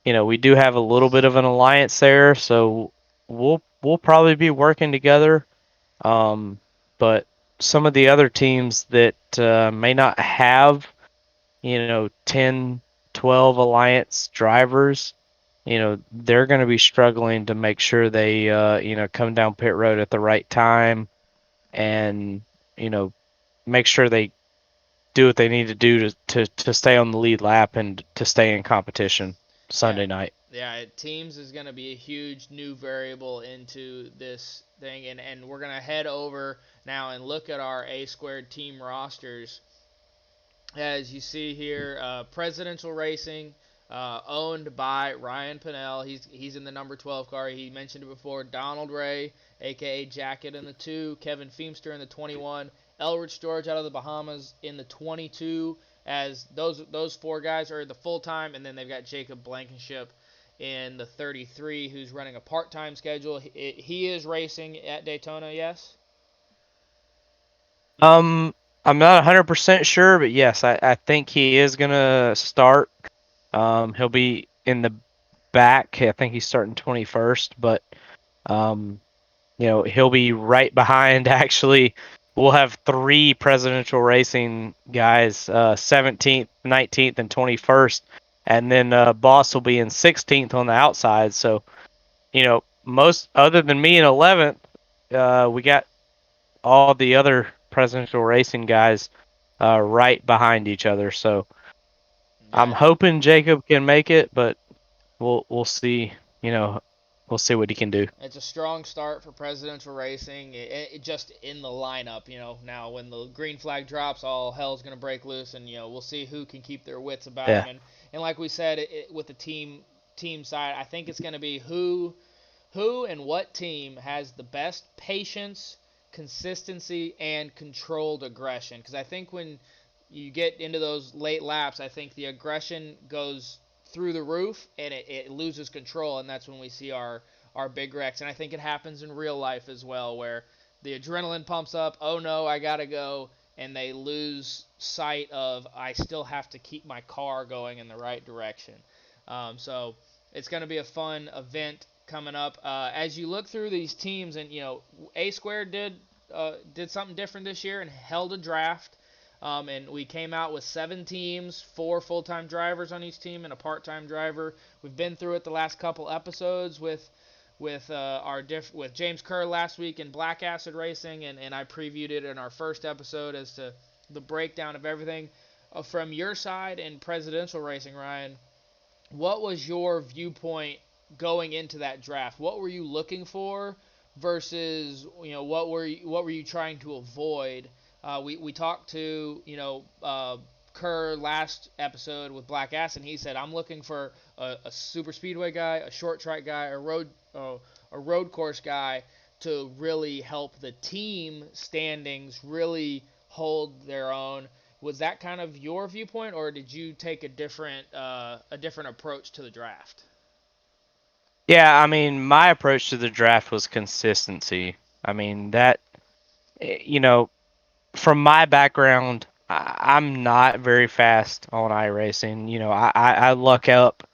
we do have a little bit of an alliance there. So we'll probably be working together. But some of the other teams that may not have 10, 12 alliance drivers, they're going to be struggling to make sure they come down pit road at the right time and you know make sure they do what they need to do to stay on the lead lap and to stay in competition Yeah. Sunday night. Yeah, teams is going to be a huge new variable into this thing, and we're going to head over now and look at our A squared team rosters. As you see here, Presidential Racing, owned by Ryan Pannell. He's in the number 12 car. He mentioned it before. Donald Ray, aka Jacket, in the 2. Kevin Feemster in the 21. Elrich George out of the Bahamas in the 22. As those four guys are the full time, and then they've got Jacob Blankenship in the 33, who's running a part-time schedule. He is racing at Daytona, yes? Um, I'm not 100% sure, but yes, I think he is gonna start. He'll be in the back. I think he's starting 21st, but um, he'll be right behind. Actually, we'll have three Presidential Racing guys, 17th, 19th, and 21st, and then Boss will be in 16th on the outside. So, most other than me in 11th, we got all the other Presidential Racing guys right behind each other. So I'm Yeah, hoping Jacob can make it, but we'll see. You know, we'll see what he can do. it's a strong start for Presidential Racing. It just in the lineup, now when the green flag drops, all hell's gonna break loose, and we'll see who can keep their wits about them. Yeah. And like we said, with the team side, I think it's gonna be who and what team has the best patience, consistency, and controlled aggression. Because I think when you get into those late laps, I think the aggression goes through the roof and it loses control, and that's when we see our big wrecks. And I think it happens in real life as well, where the adrenaline pumps up. Oh no, I gotta go, and they lose sight of I still have to keep my car going in the right direction. So it's going to be a fun event coming up. As you look through these teams, and A Squared did something different this year and held a draft. And we came out with 7 teams, 4 full-time drivers on each team, and a part-time driver. We've been through it the last couple episodes with James Kerr last week in Black Acid Racing, and I previewed it in our first episode as to the breakdown of everything. From your side in presidential racing, Ryan, what was your viewpoint going into that draft? What were you looking for versus what were you trying to avoid? We talked to Kerr last episode with Black Ass, and he said I'm looking for a super speedway guy, a short track guy, a road course guy to really help the team standings really hold their own. Was that kind of your viewpoint, or did you take a different approach to the draft? Yeah, I mean, my approach to the draft was consistency. I mean, you know, from my background, I'm not very fast on iRacing. I luck up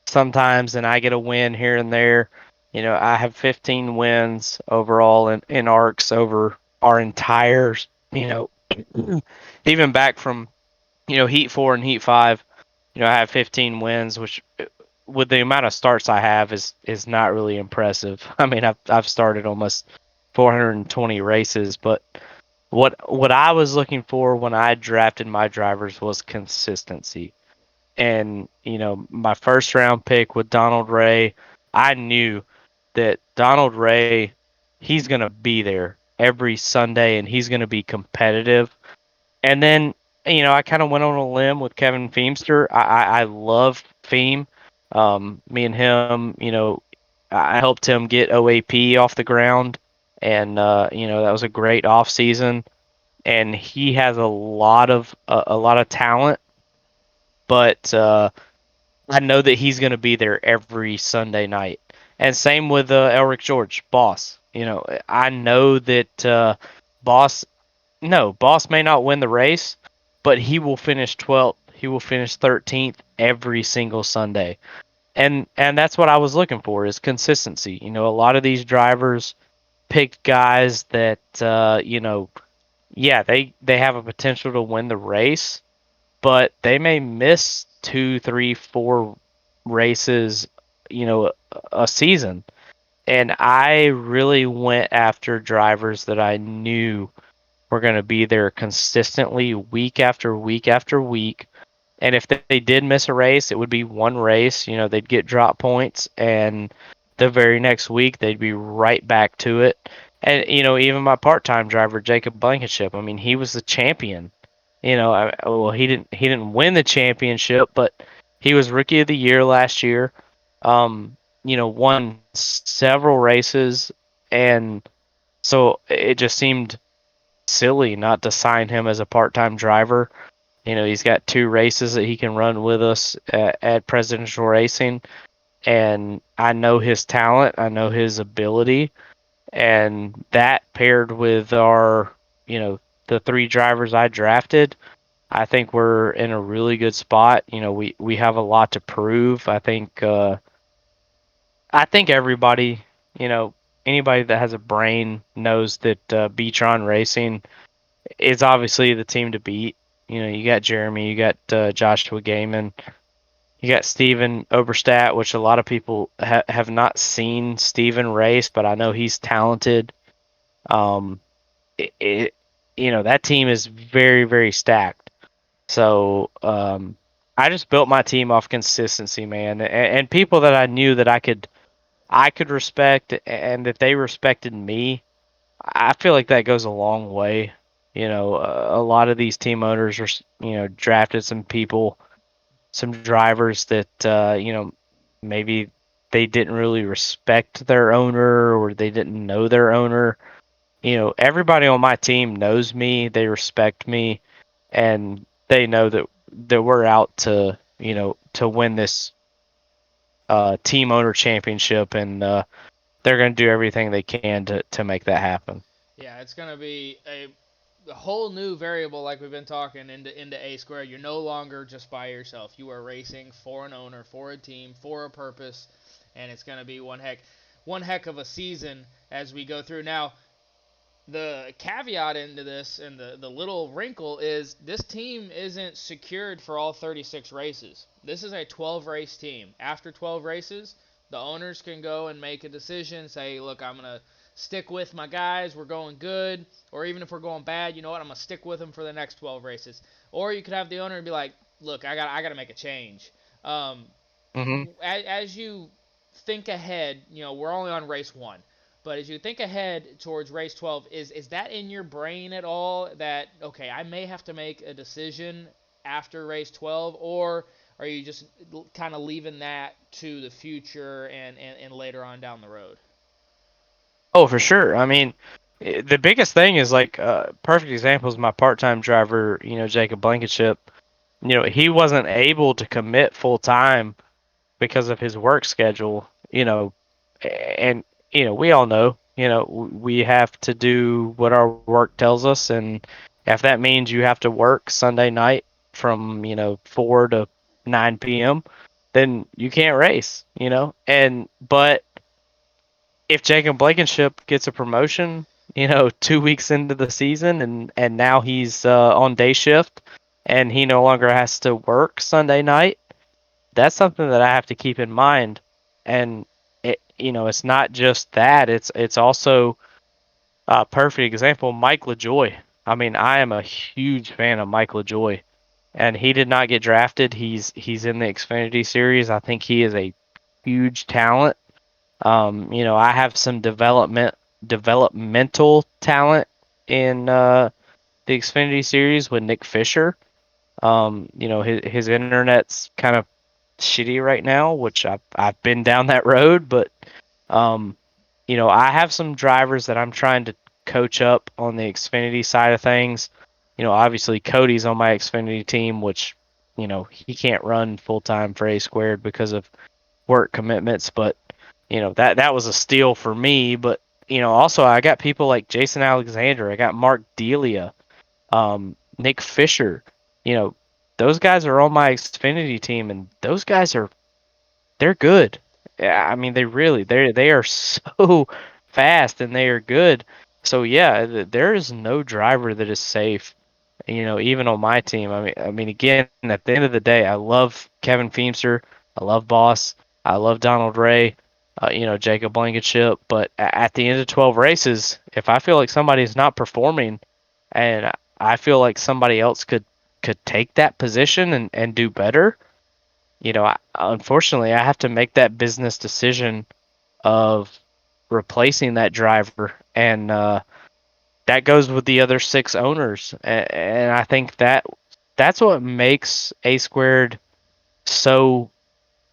sometimes and I get a win here and there. I have 15 wins overall in ARCS over our entire, you know, even back from, Heat 4 and Heat 5. I have 15 wins, which with the amount of starts I have is not really impressive. I mean, I've started almost 420 races, but what I was looking for when I drafted my drivers was consistency. And my first round pick with Donald Ray, I knew that Donald Ray, he's going to be there every Sunday and he's going to be competitive. And then, I kind of went on a limb with Kevin Feemster. I love Feem. Me and him, I helped him get OAP off the ground, and that was a great off season. And he has a lot of talent, but I know that he's going to be there every Sunday night. And same with Elric George, Boss. I know that Boss no, Boss may not win the race, but he will finish 12th. He will finish 13th every single Sunday. And that's what I was looking for is consistency. A lot of these drivers picked guys that yeah, they have a potential to win the race, but they may miss 2, 3, 4 races, a season. And I really went after drivers that I knew were going to be there consistently week after week after week. And if they did miss a race, it would be one race. They'd get drop points, and the very next week they'd be right back to it. And even my part-time driver Jacob Blankenship, I mean, he was the champion. Well, he didn't win the championship, but he was rookie of the year last year. Won several races, and so it just seemed silly not to sign him as a part-time driver. He's got 2 races that he can run with us at Presidential Racing, and I know his talent, I know his ability, and that paired with the 3 drivers I drafted, I think we're in a really good spot. We have a lot to prove. I think everybody, you know, anybody that has a brain knows that Beatron Racing is obviously the team to beat. You got Jeremy, you got Joshua Gaiman, you got Steven Oberstadt, which a lot of people have not seen Steven race, but I know he's talented. Um, it that team is very, very stacked. So I just built my team off consistency, man, and people that I knew that I could respect and that they respected me. I feel like that goes a long way. A lot of these team owners are, drafted some people, some drivers that, maybe they didn't really respect their owner or they didn't know their owner. Everybody on my team knows me, they respect me, and they know that we're out to to win this team owner championship, and they're going to do everything they can to make that happen. Yeah, it's gonna be a whole new variable, like we've been talking into A squared. You're no longer just by yourself. You are racing for an owner, for a team, for a purpose, and it's gonna be one heck of a season as we go through. Now, the caveat into this and the little wrinkle is this team isn't secured for all 36 races. This is a 12 race team. After 12 races, the owners can go and make a decision, say, look, I'm going to stick with my guys, we're going good, or even if we're going bad, you know what, I'm going to stick with them for the next 12 races. Or you could have the owner be like, look, I got to make a change. Um, Hmm. as you think ahead, we're only on race 1. But as you think ahead towards race 12, is that in your brain at all that, okay, I may have to make a decision after race 12, or are you just kind of leaving that to the future and later on down the road? Oh, for sure. I mean, the biggest thing is like perfect example is my part-time driver, Jacob Blankenship. He wasn't able to commit full time because of his work schedule, and we all know, we have to do what our work tells us, and if that means you have to work Sunday night from 4 to 9 p.m., then you can't race, and but if Jacob Blankenship gets a promotion, 2 weeks into the season, and now he's on day shift, and he no longer has to work Sunday night, that's something that I have to keep in mind. And it's not just that; it's also a perfect example. Mike LaJoy. I mean, I am a huge fan of Mike LaJoy, and he did not get drafted. He's in the Xfinity series. I think he is a huge talent. I have some developmental talent in the Xfinity series with Nick Fisher. His internet's kind of shitty right now, which I've been down that road, but um, I have some drivers that I'm trying to coach up on the Xfinity side of things. Obviously Cody's on my Xfinity team, which he can't run full time for A squared because of work commitments, but that was a steal for me. But also I got people like Jason Alexander, I got Mark Delia, Nick Fisher. You know, those guys are on my Xfinity team, and those guys they're good. Yeah, I mean they are so fast and they are good. So yeah, there is no driver that is safe. Even on my team. I mean, again, at the end of the day, I love Kevin Feemster, I love Boss, I love Donald Ray, Jacob Blankenship. But at the end of 12 races, if I feel like somebody's not performing, and I feel like somebody else could take that position and do better, unfortunately, I have to make that business decision of replacing that driver, and that goes with the other six owners. And I think that's what makes A squared so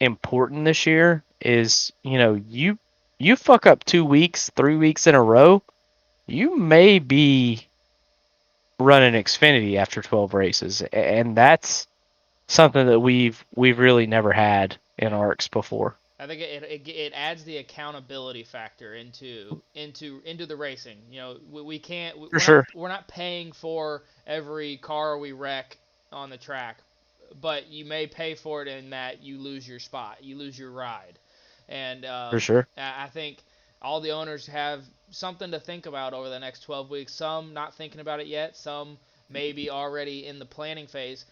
important this year is, you fuck up 2 weeks, 3 weeks in a row, you may be running Xfinity after 12 races, and that's something that we've really never had in ARCS before. I think it adds the accountability factor into the racing. We can't For we're not sure. we're not paying for every car we wreck on the track, but you may pay for it in that you lose your spot, you lose your ride, and For sure. I think all the owners have something to think about over the next 12 weeks. Some not thinking about it yet. Some maybe already in the planning phase.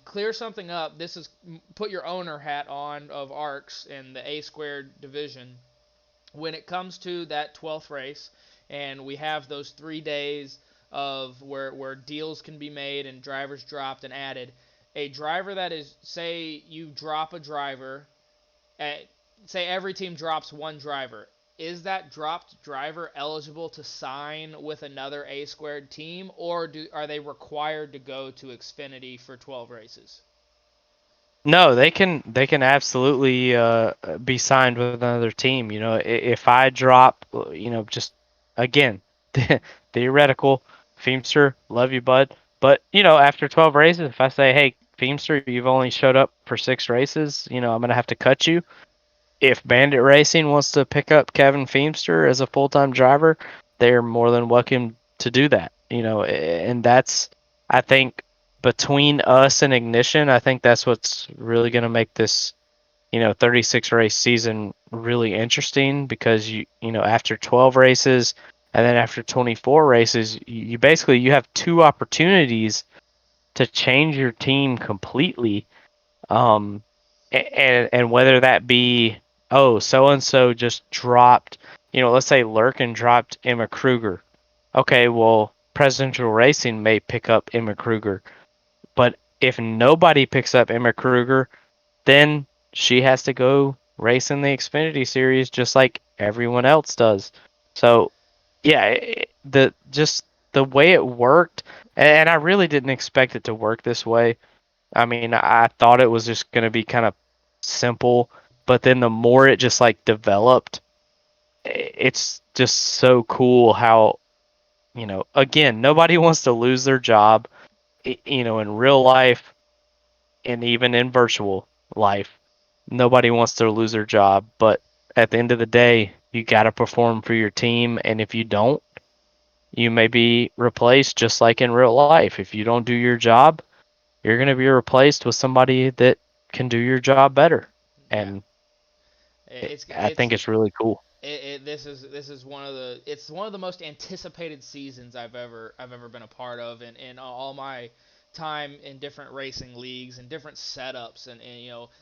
Clear something up. This is put your owner hat on of ARCS in the A squared division. When it comes to that 12th race, and we have those 3 days of where deals can be made and drivers dropped and added, a driver that is, say you drop a driver at, say every team drops one driver. Is that dropped driver eligible to sign with another A squared team, or are they required to go to Xfinity for 12 races? No, they can absolutely be signed with another team. If I drop, just again, theoretical, Feemster, love you, bud. But after 12 races, if I say, "Hey, Feemster, you've only showed up for 6 races," I'm gonna have to cut you. If Bandit Racing wants to pick up Kevin Feemster as a full-time driver, they're more than welcome to do that. And that's, I think, between us and Ignition, I think that's what's really going to make this 36 race season really interesting, because after 12 races and then after 24 races, you basically you have two opportunities to change your team completely. um, and whether that be, oh, so and so just dropped, let's say Lurkin dropped Emma Kruger. Okay, well, Presidential Racing may pick up Emma Kruger, but if nobody picks up Emma Kruger, then she has to go race in the Xfinity Series just like everyone else does. So, yeah, the just the way it worked, and I really didn't expect it to work this way. I mean, I thought it was just going to be kind of simple, but then the more it just like developed, it's just so cool how, again, nobody wants to lose their job, in real life and even in virtual life. Nobody wants to lose their job, but at the end of the day, you got to perform for your team, and if you don't, you may be replaced just like in real life. If you don't do your job, you're going to be replaced with somebody that can do your job better. Yeah, And it's I think it's it's really cool. this is one of the most anticipated seasons I've ever been a part of, and all my time in different racing leagues and different setups, and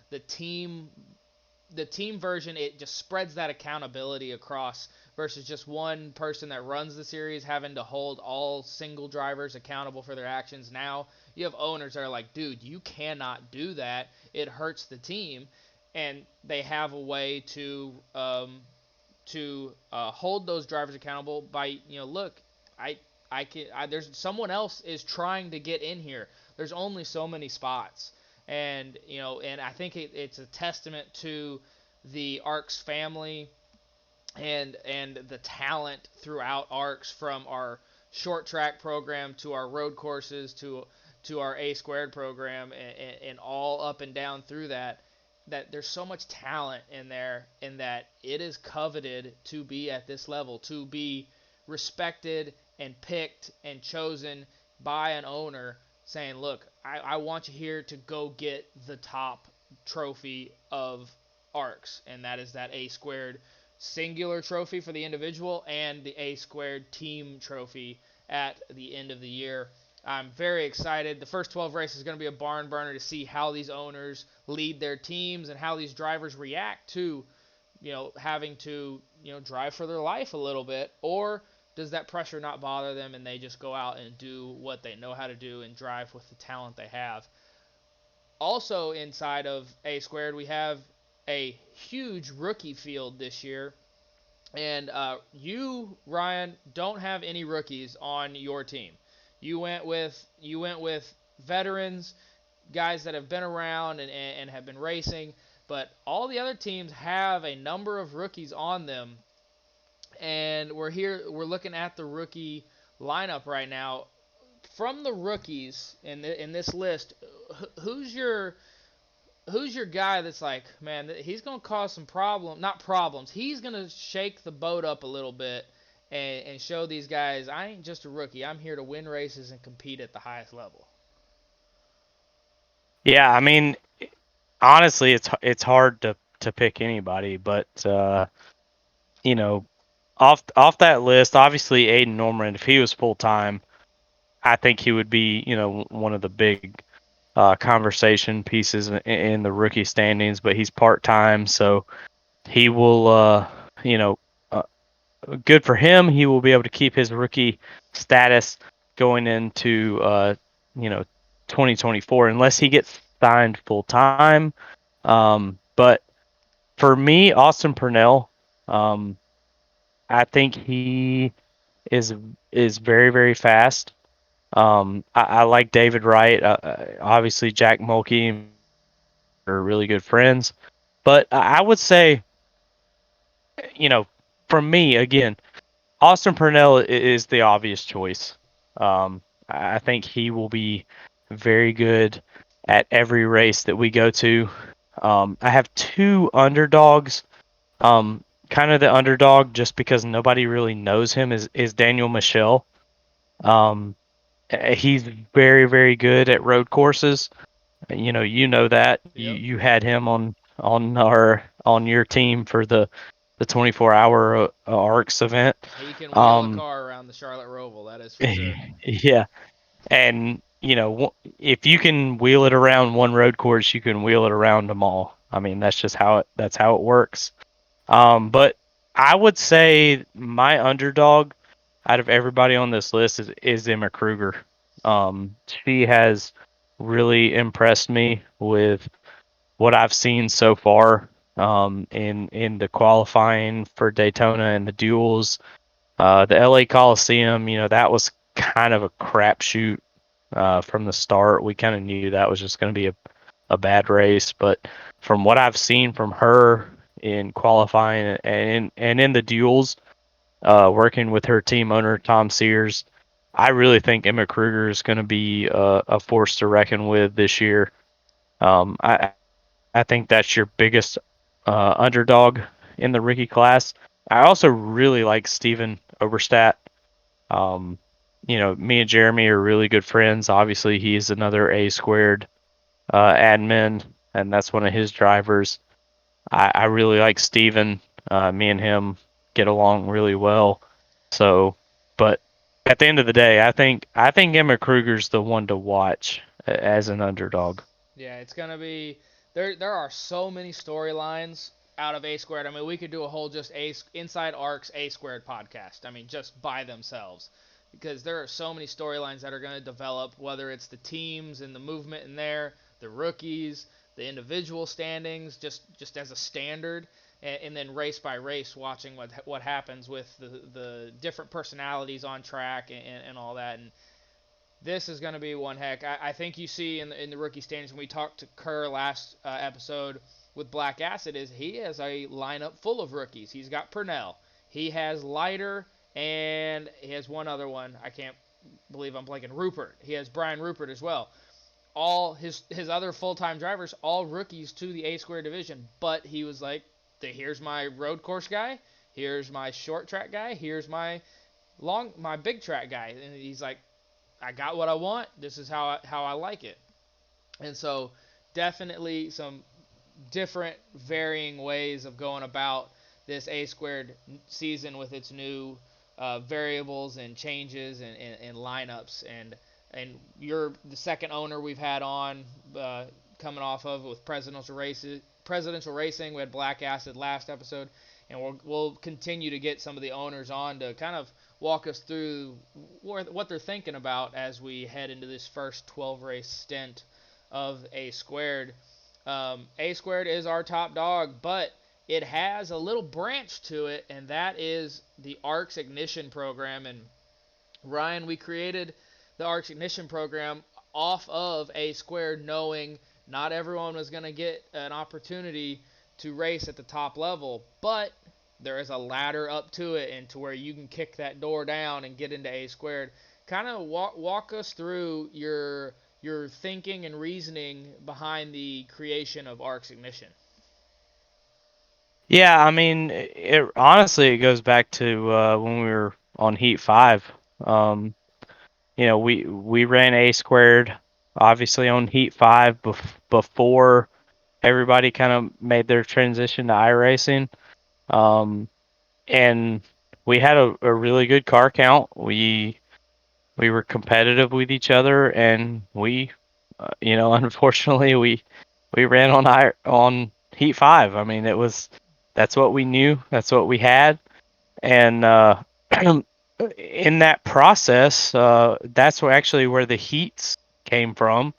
the team version, it just spreads that accountability across versus just one person that runs the series having to hold all single drivers accountable for their actions. Now you have owners that are like, dude, you cannot do that, it hurts the team, and they have a way to hold those drivers accountable by, look, I there's someone else is trying to get in here. There's only so many spots, and I think it's a testament to the ARCS family and the talent throughout ARCS, from our short track program to our road courses to our A squared program, and all up and down through that there's so much talent in there, and that it is coveted to be at this level, to be respected and picked and chosen by an owner saying, look, I want you here to go get the top trophy of ARCS, and that is that A squared singular trophy for the individual and the A squared team trophy at the end of the year. I'm very excited. The first 12 races is going to be a barn burner to see how these owners lead their teams and how these drivers react to, having to, drive for their life a little bit, or does that pressure not bother them and they just go out and do what they know how to do and drive with the talent they have. Also inside of A squared, we have a huge rookie field this year, and you, Ryan, don't have any rookies on your team. You went with veterans, guys that have been around and have been racing, but all the other teams have a number of rookies on them. And we're looking at the rookie lineup right now. From the rookies in this list, who's your guy that's like, man, he's gonna cause some not problems. He's gonna shake the boat up a little bit and show these guys, I ain't just a rookie. I'm here to win races and compete at the highest level. Yeah, I mean, honestly, it's hard to pick anybody, but you know, off that list, obviously Aiden Norman, if he was full time, I think he would be, one of the big conversation pieces in the rookie standings. But he's part time, so he will, you know, uh, good for him. He will be able to keep his rookie status going into, you know, 2024, unless he gets signed full time. But for me, Austin Purnell, um, I think he is is very very fast. I like David Wright. Obviously, Jack Mulkey and are really good friends. But I would say, you know, for me again, Austin Purnell is the obvious choice. I think he will be very good at every race that we go to. I have two underdogs. Kind of the underdog just because nobody really knows him is Daniel Michel. Um, he's very, very good at road courses. You know that you Yep. you had him on your team for the 24-hour ARCS event. He can wheel a Um, car around the Charlotte Roval, that is for sure. yeah, and if you can wheel it around one road course, you can wheel it around them all. I mean, that's how it works. But I would say my underdog out of everybody on this list is Emma Kruger. She has really impressed me with what I've seen so far in the qualifying for Daytona and the duels. The LA Coliseum, that was kind of a crapshoot from the start. We kind of knew that was just going to be a bad race, but from what I've seen from her in qualifying and in the duels, working with her team owner Tom Sears, I really think Emma Kruger is going to be a force to reckon with this year. I think that's your biggest underdog in the rookie class. I also really like Steven Oberstadt. Um, me and Jeremy are really good friends. Obviously, he's another A squared admin, and that's one of his drivers. I really like Steven. Me and him get along really well. So, but at the end of the day, I think Emma Kruger's the one to watch as an underdog. Yeah, it's gonna be there. There are so many storylines out of A squared. I mean, we could do a whole just A inside arcs A squared podcast. I mean, just by themselves, because there are so many storylines that are gonna develop. Whether it's the teams and the movement in there, the rookies, the individual standings, just as a standard, and then race by race, watching what happens with the different personalities on track and all that. And this is going to be one heck. I think you see in the rookie standings when we talked to Kerr last episode with Black Acid is he has a lineup full of rookies. He's got Pannell. He has Leiter, and he has one other one. I can't believe I'm blanking. Rupert. He has Brian Rupert as well. All his other full time drivers, all rookies to the A square division. But he was like, here's my road course guy. Here's my short track guy. Here's my big track guy. And he's like, I got what I want. This is how I like it. And so definitely some different varying ways of going about this A squared season with its new variables and changes and lineups. And you're the second owner we've had on coming off of with presidential racing. We had Black Acid last episode, and we'll continue to get some of the owners on to kind of walk us through what they're thinking about as we head into this first 12 race stint of A squared. A squared is our top dog, but it has a little branch to it, and that is the ARCS Ignition program. And Ryan, we created the ARCS Ignition program off of A squared, knowing not everyone was going to get an opportunity to race at the top level, but there is a ladder up to it and to where you can kick that door down and get into A squared. Kind of walk us through your thinking and reasoning behind the creation of ARCS Ignition. Yeah, I mean, honestly it goes back to when we were on Heat 5. Um, we ran A squared obviously on Heat 5 before everybody kind of made their transition to iRacing. Um, and we had a really good car count. We were competitive with each other, and unfortunately, we ran on Heat 5. I mean, that's what we knew, that's what we had, and in that process, that's where the heats came from.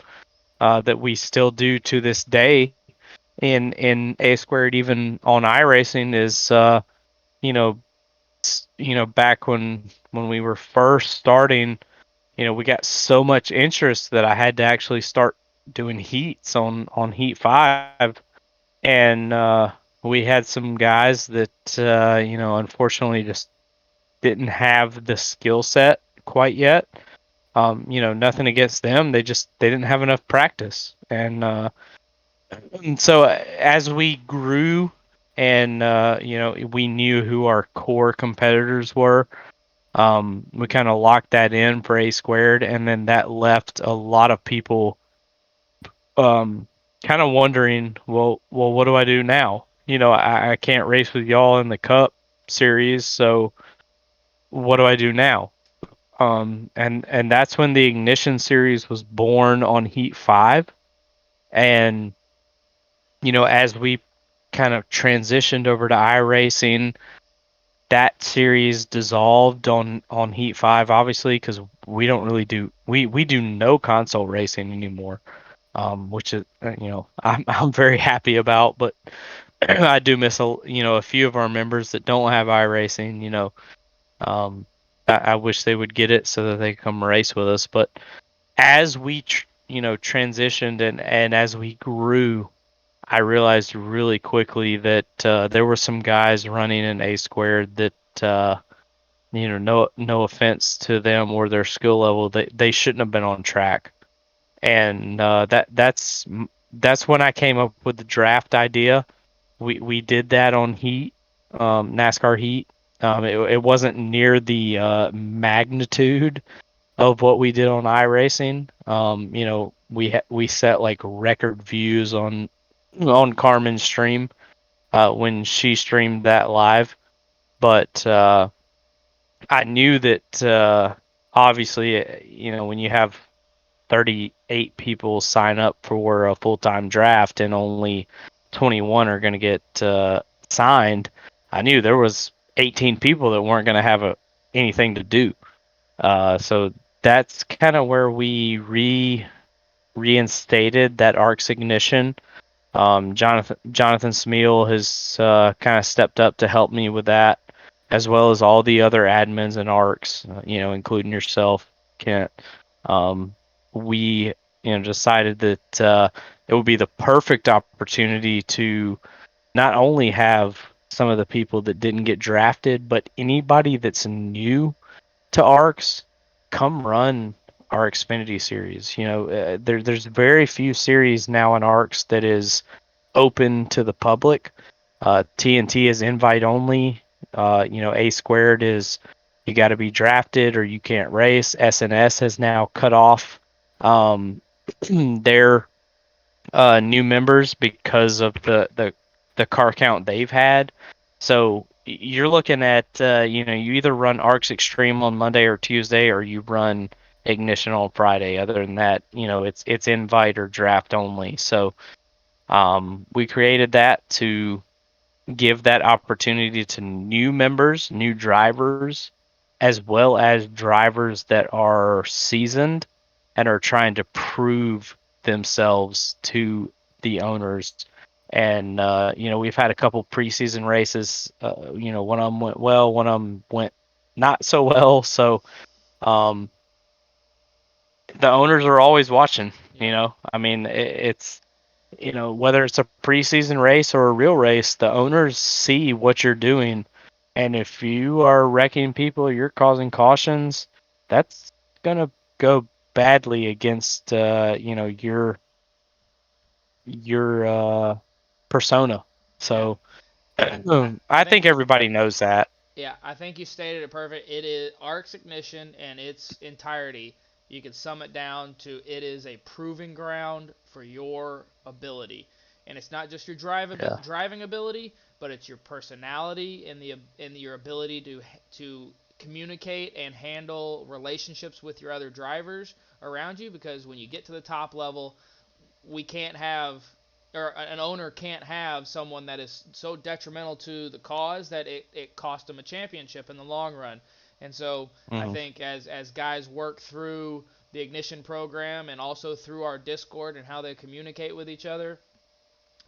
That we still do to this day in A squared, even on iRacing, is you know back when we were first starting, we got so much interest that I had to actually start doing heats on Heat 5, and we had some guys that unfortunately just didn't have the skill set quite yet. Nothing against them. They didn't have enough practice, and so as we grew, and we knew who our core competitors were. We kind of locked that in for A squared, and then that left a lot of people um, kind of wondering, well, what do I do now? I can't race with y'all in the Cup series, so what do I do now? And that's when the Ignition series was born on Heat 5, and as we kind of transitioned over to iRacing, that series dissolved on Heat 5, obviously, because we don't really we do no console racing anymore, which is I'm very happy about, but I do miss a few of our members that don't have iRacing. Um, I wish they would get it so that they could come race with us. But as we transitioned, and as we grew, I realized really quickly that there were some guys running an A squared that no offense to them or their skill level, they shouldn't have been on track. And that's when I came up with the draft idea. We did that on Heat, NASCAR Heat. It wasn't near the magnitude of what we did on iRacing. We set like record views on Carmen's stream when she streamed that live, but I knew that obviously, when you have 38 people sign up for a full time draft and only 21 are going to get signed, I knew there was 18 people that weren't going to have anything to do. So that's kind of where we reinstated that ARCS ignition. Jonathan Smeal has kind of stepped up to help me with that, as well as all the other admins and ARCs, including yourself, Kent. Um, we decided that it would be the perfect opportunity to not only have some of the people that didn't get drafted, but anybody that's new to ARCs come run our Xfinity series. There's very few series now in ARCs that is open to the public. TNT is invite only. A squared is you got to be drafted or you can't race. SNS has now cut off their new members because of the car count they've had. So you're looking at you either run ARCS Xtreme on Monday or Tuesday, or you run Ignition on Friday. Other than that, it's invite or draft only. So we created that to give that opportunity to new members, new drivers, as well as drivers that are seasoned and are trying to prove themselves to the owners. And we've had a couple preseason races. One of them went well, one of them went not so well. So um, the owners are always watching. I mean, it's whether it's a preseason race or a real race, the owners see what you're doing. And if you are wrecking people, you're causing cautions, that's going to go badly against, your persona. Yeah, So and I I think think everybody knows that. yeah, I think you stated it perfect. It is ARC's Ignition in its entirety. You can sum it down to it is a proving ground for your ability, and it's not just your Yeah. driving ability, but it's your personality and your ability to communicate and handle relationships with your other drivers around you. Because when you get to the top level, we can't have or an owner can't have someone that is so detrimental to the cause that it cost them a championship in the long run. And so I Hmm. think as guys work through the ignition program and also through our Discord and how they communicate with each other,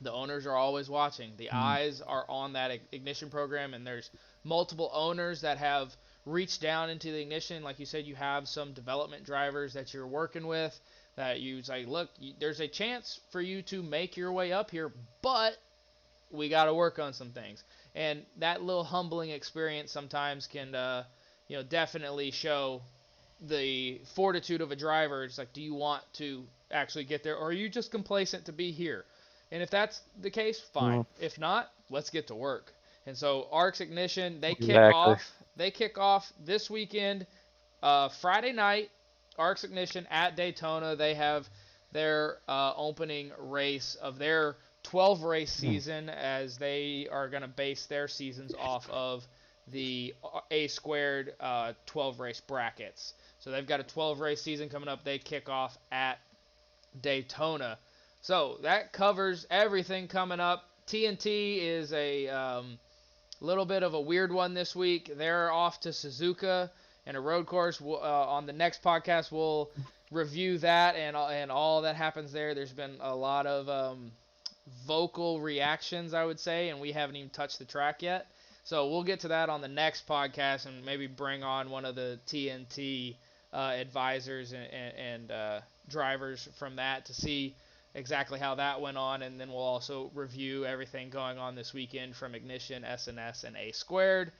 the owners are always watching. The eyes are on that ignition program, and there's multiple owners that have reached down into the ignition. Like you said, you have some development drivers that you're working with that you say, look, there's a chance for you to make your way up here, but we got to work on some things. And that little humbling experience sometimes can, definitely show the fortitude of a driver. It's like, do you want to actually get there, or are you just complacent to be here? And if that's the case, fine. Mm, If not, let's get to work. And so ARCS Ignition, they kick exactly. off. They kick off this weekend, Friday night. ARCS Ignition at Daytona. They have their opening race of their 12 race Mm. season, as they are going to base their seasons off of the A squared 12 race brackets. So they've got a 12 race season coming up. They kick off at Daytona. So that covers everything coming up. TNT is a little bit of a weird one this week. They're off to Suzuka and a road course. On the next podcast, we'll review that and all that happens there. There's been a lot of vocal reactions, I would say, and we haven't even touched the track yet. So we'll get to that on the next podcast and maybe bring on one of the TNT advisors and drivers from that to see exactly how that went on, and then we'll also review everything going on this weekend from Ignition, SNS, and A Squared.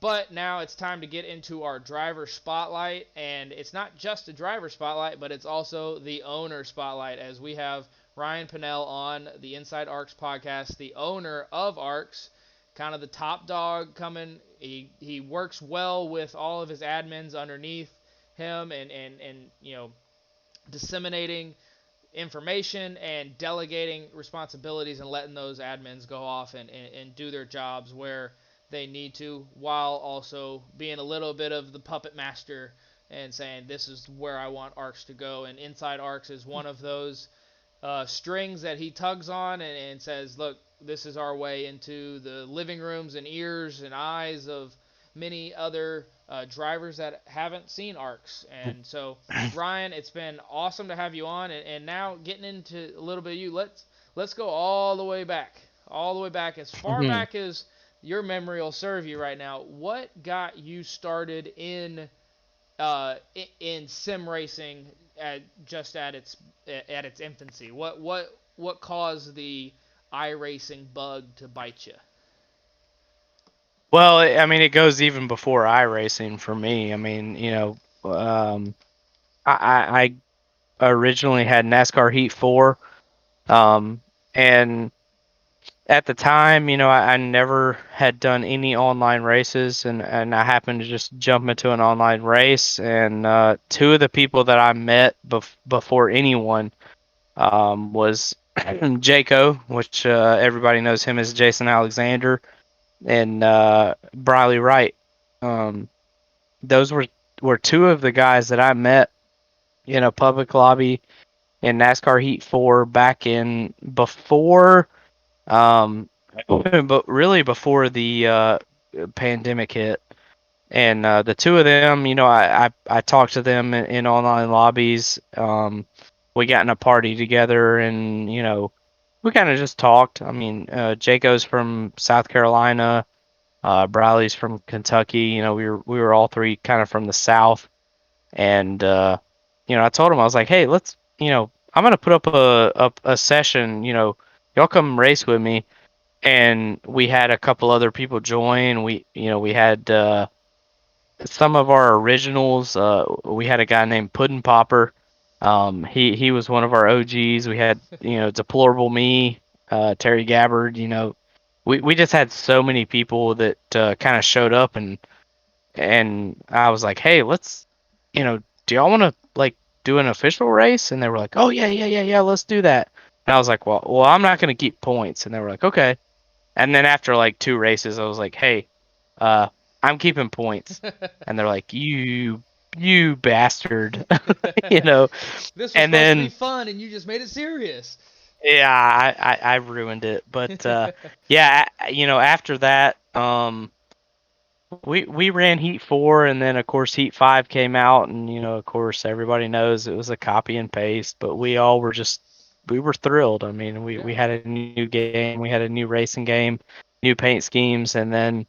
But now it's time to get into our driver spotlight, and it's not just a driver spotlight, but it's also the owner spotlight, as we have Ryan Pannell on the Inside ARCS podcast, the owner of ARCS, kind of the top dog coming. He works well with all of his admins underneath him, and disseminating information and delegating responsibilities and letting those admins go off and do their jobs where they need to, while also being a little bit of the puppet master and saying, this is where I want ARCS to go. And Inside ARCS is one of those strings that he tugs on and says, look, this is our way into the living rooms and ears and eyes of many other drivers that haven't seen ARCS. And so, Ryan, it's been awesome to have you on. And now getting into a little bit of you, let's go all the way back, as far Mhm. back as your memory will serve you right now. What got you started in sim racing just at its infancy? What caused the iRacing bug to bite you? Well, I mean, it goes even before iRacing for me. I mean, I originally had NASCAR Heat 4, um, and at the time, I never had done any online races, and I happened to just jump into an online race, and two of the people that I met before anyone was Jaco, which everybody knows him as Jason Alexander, and Briley Wright. Um, those were two of the guys that I met in a public lobby in NASCAR Heat 4 back in before, um, but really before the pandemic hit. And the two of them, I talked to them in online lobbies. We got in a party together, and we kind of just talked. I mean, Jaco's from South Carolina, Briley's from Kentucky. We were all three kind of from the South, and I told him, I was like, hey, I'm gonna put up a session. Y'all come race with me. And we had a couple other people join. We had some of our originals. We had a guy named Puddin' Popper. He was one of our OGs. We had Deplorable Me, Terry Gabbard. We just had so many people that kind of showed up, and I was like, hey, do y'all want to like do an official race? And they were like, oh yeah, yeah, yeah, yeah, let's do that. And I was like, well, I'm not gonna keep points. And they were like, okay. And then after like two races, I was like, hey, uh, I'm keeping points. And they're like, you bastard. you know. This was And supposed to be then fun, and you just made it serious. yeah, I ruined it. But yeah, after that, we ran Heat 4, and then of course Heat 5 came out, and of course everybody knows it was a copy and paste, but we were thrilled. I mean, we Yeah. had a new game, we had a new racing game, new paint schemes, and then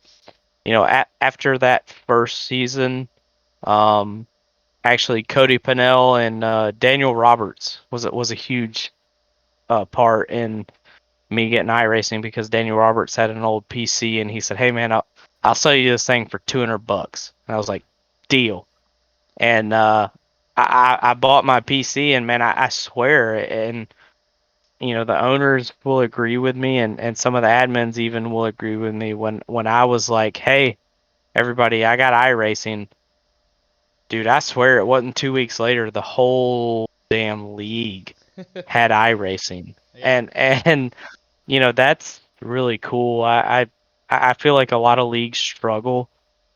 after that first season, um, actually Cody Pannell and Daniel Roberts was a huge part in me getting iRacing, because Daniel Roberts had an old PC, and he said, "Hey man, I'll sell you this thing for $200." And I was like, "Deal." And I bought my PC, and man, I swear, and the owners will agree with me, and some of the admins even will agree with me when I was like, hey, everybody, I got iRacing. Dude, I swear it wasn't 2 weeks later, the whole damn league had iRacing. Yeah. And that's really cool. I feel like a lot of leagues struggle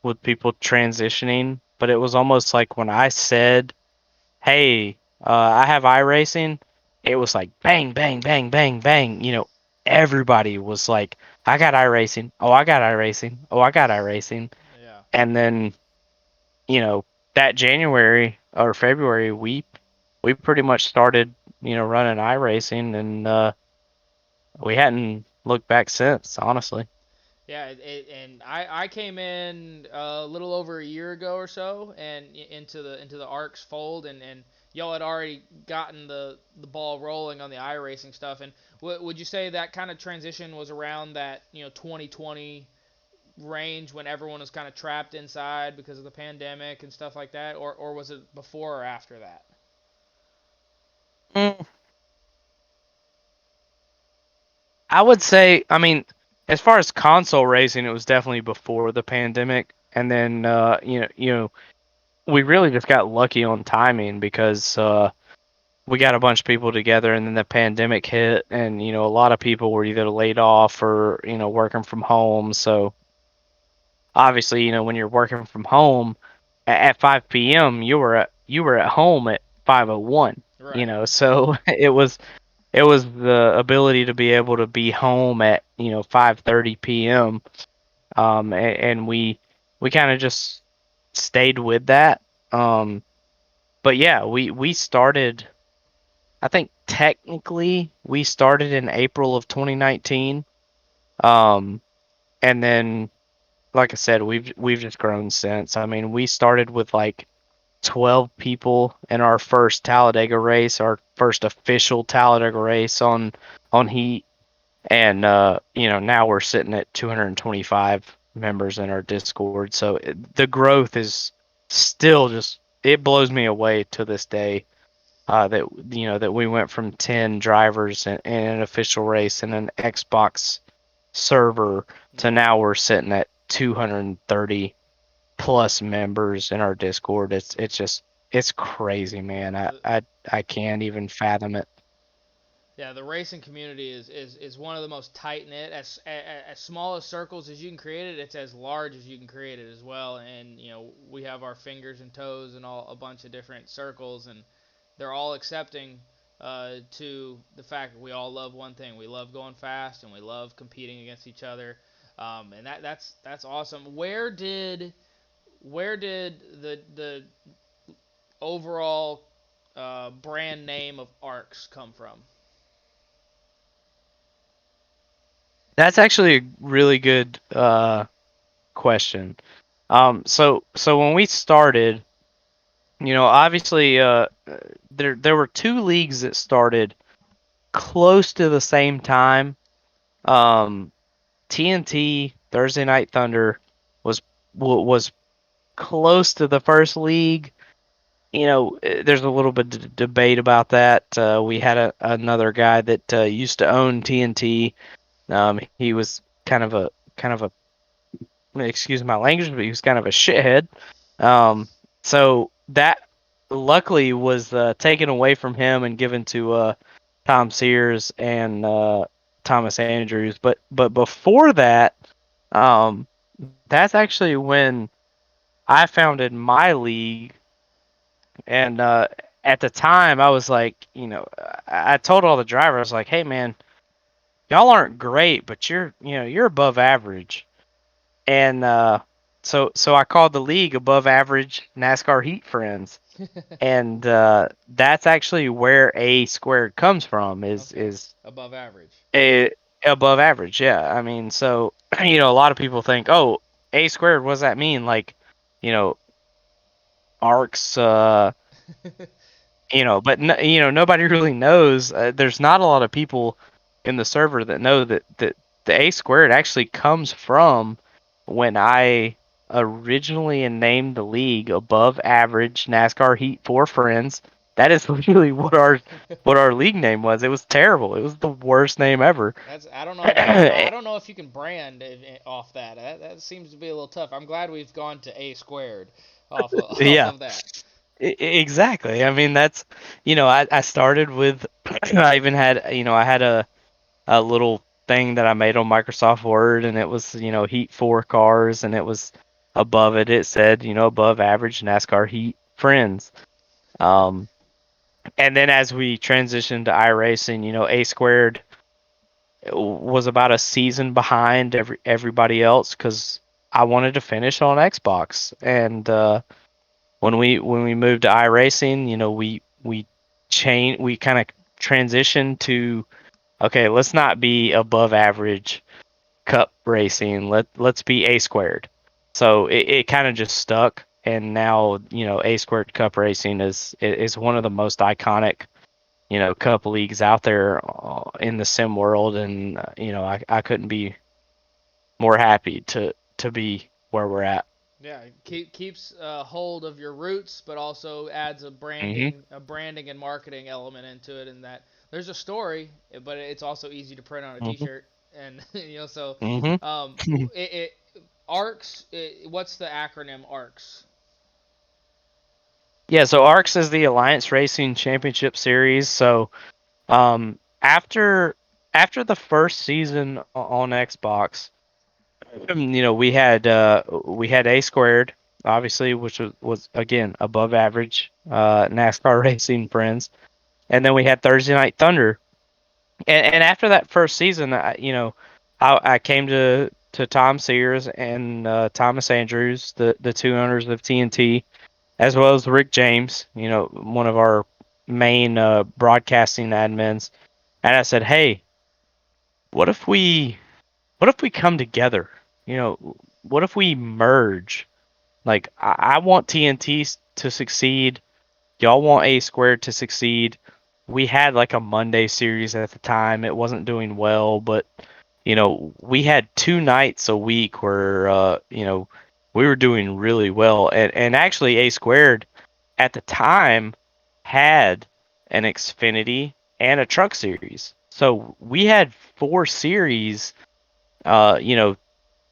with people transitioning, but it was almost like when I said, "Hey, I have iRacing," it was like bang, bang, bang, bang, bang. Everybody was like, "I got iRacing. Oh, I got iRacing. Oh, I got iRacing." Yeah. And then, you know, that January or February, we pretty much started, running iRacing, and we hadn't looked back since, honestly. Yeah, and I came in a little over a year ago or so, and into the ARCS fold, and y'all had already gotten the ball rolling on the iRacing stuff. And would you say that kind of transition was around that 2020 range when everyone was kind of trapped inside because of the pandemic and stuff like that, or was it before or after that? Mm, I would say, I mean, as far as console racing, it was definitely before the pandemic, and then we really just got lucky on timing because we got a bunch of people together, and then the pandemic hit, and a lot of people were either laid off or working from home. So obviously, when you're working from home at 5 p.m., you were at home at 5:01. Right. So it was the ability to be able to be home at 5:30 p.m. And we kind of just stayed with that. But yeah, we started. I think technically we started in April of 2019. Um, and then, like I said, we've just grown since. I mean, we started with like 12 people in our first Talladega race, our first official Talladega race on Heat. And now we're sitting at 225 members in our Discord. So the growth is still just, it blows me away to this day. That we went from 10 drivers in an official race in an Xbox server to Yeah. now we're sitting at 230 plus members in our Discord. It's crazy, man. I The, I I can't even fathom it. Yeah, the racing community is one of the most tight knit. As small as circles as you can create it, it's as large as you can create it as well. And we have our fingers and toes and all a bunch of different circles, and they're all accepting to the fact that we all love one thing. We love going fast, and we love competing against each other. And that's awesome. Where did the overall brand name of ARCS come from? That's actually a really good question. So when we started, obviously, there were two leagues that started close to the same time. Um, TNT Thursday Night Thunder was was close to the first league. There's a little bit of debate about that. We had another guy that used to own TNT. He was kind of a excuse my language, but he was kind of a shithead. Um, so that luckily was taken away from him and given to Tom Sears and Thomas Andrews. But before that, that's actually when I founded my league. And at the time, I was like, I told all the drivers like, hey man, y'all aren't great, but you're above average. And so I called the league Above Average NASCAR Heat Friends, and that's actually where A squared comes from. Is Okay. is Above average. a above average? Yeah, I mean, so a lot of people think, oh, A squared. What does that mean? Like, you know, arcs. But nobody really knows. There's not a lot of people in the server that know that the A squared actually comes from when I originally named the league Above Average NASCAR Heat for Friends. That is literally what our league name was. It was terrible. It was the worst name ever. That's I don't know if you can brand off that. That seems to be a little tough. I'm glad we've gone to A squared off Yeah, of that. exactly. I mean, I started with, I even had, I had a little thing that I made on Microsoft Word, and it was, Heat 4 cars, and it was above it, it said, above average NASCAR Heat friends. Um, and then as we transitioned to iRacing, A squared was about a season behind everybody else because I wanted to finish on Xbox. And when we moved to iRacing, we kind of transitioned to, okay, let's not be above average cup racing. Let's be A squared. So it kind of just stuck, and now A squared cup racing is one of the most iconic cup leagues out there in the sim world, and I couldn't be more happy to be where we're at. Yeah, keeps hold of your roots, but also adds a Mhm. branding and marketing element into it. And that there's a story, but it's also easy to print on a Mhm. T-shirt. And so Mhm. um, ARCS. What's the acronym ARCS? Yeah, so ARCS is the Alliance Racing Championship Series. So after the first season on Xbox, we had A squared, obviously, which was again above average NASCAR racing friends, and then we had Thursday Night Thunder, and after that first season, I came to Tom Sears and Thomas Andrews, the two owners of TNT, as well as Rick James, one of our main broadcasting admins, and I said, hey, what if we what if we come together? What if we merge? Like, I want TNT to succeed. Y'all want A squared to succeed. We had like a Monday series at the time. It wasn't doing well, but we had two nights a week where we were doing really well. And actually A squared at the time had an Xfinity and a truck series. So we had four series, uh, you know,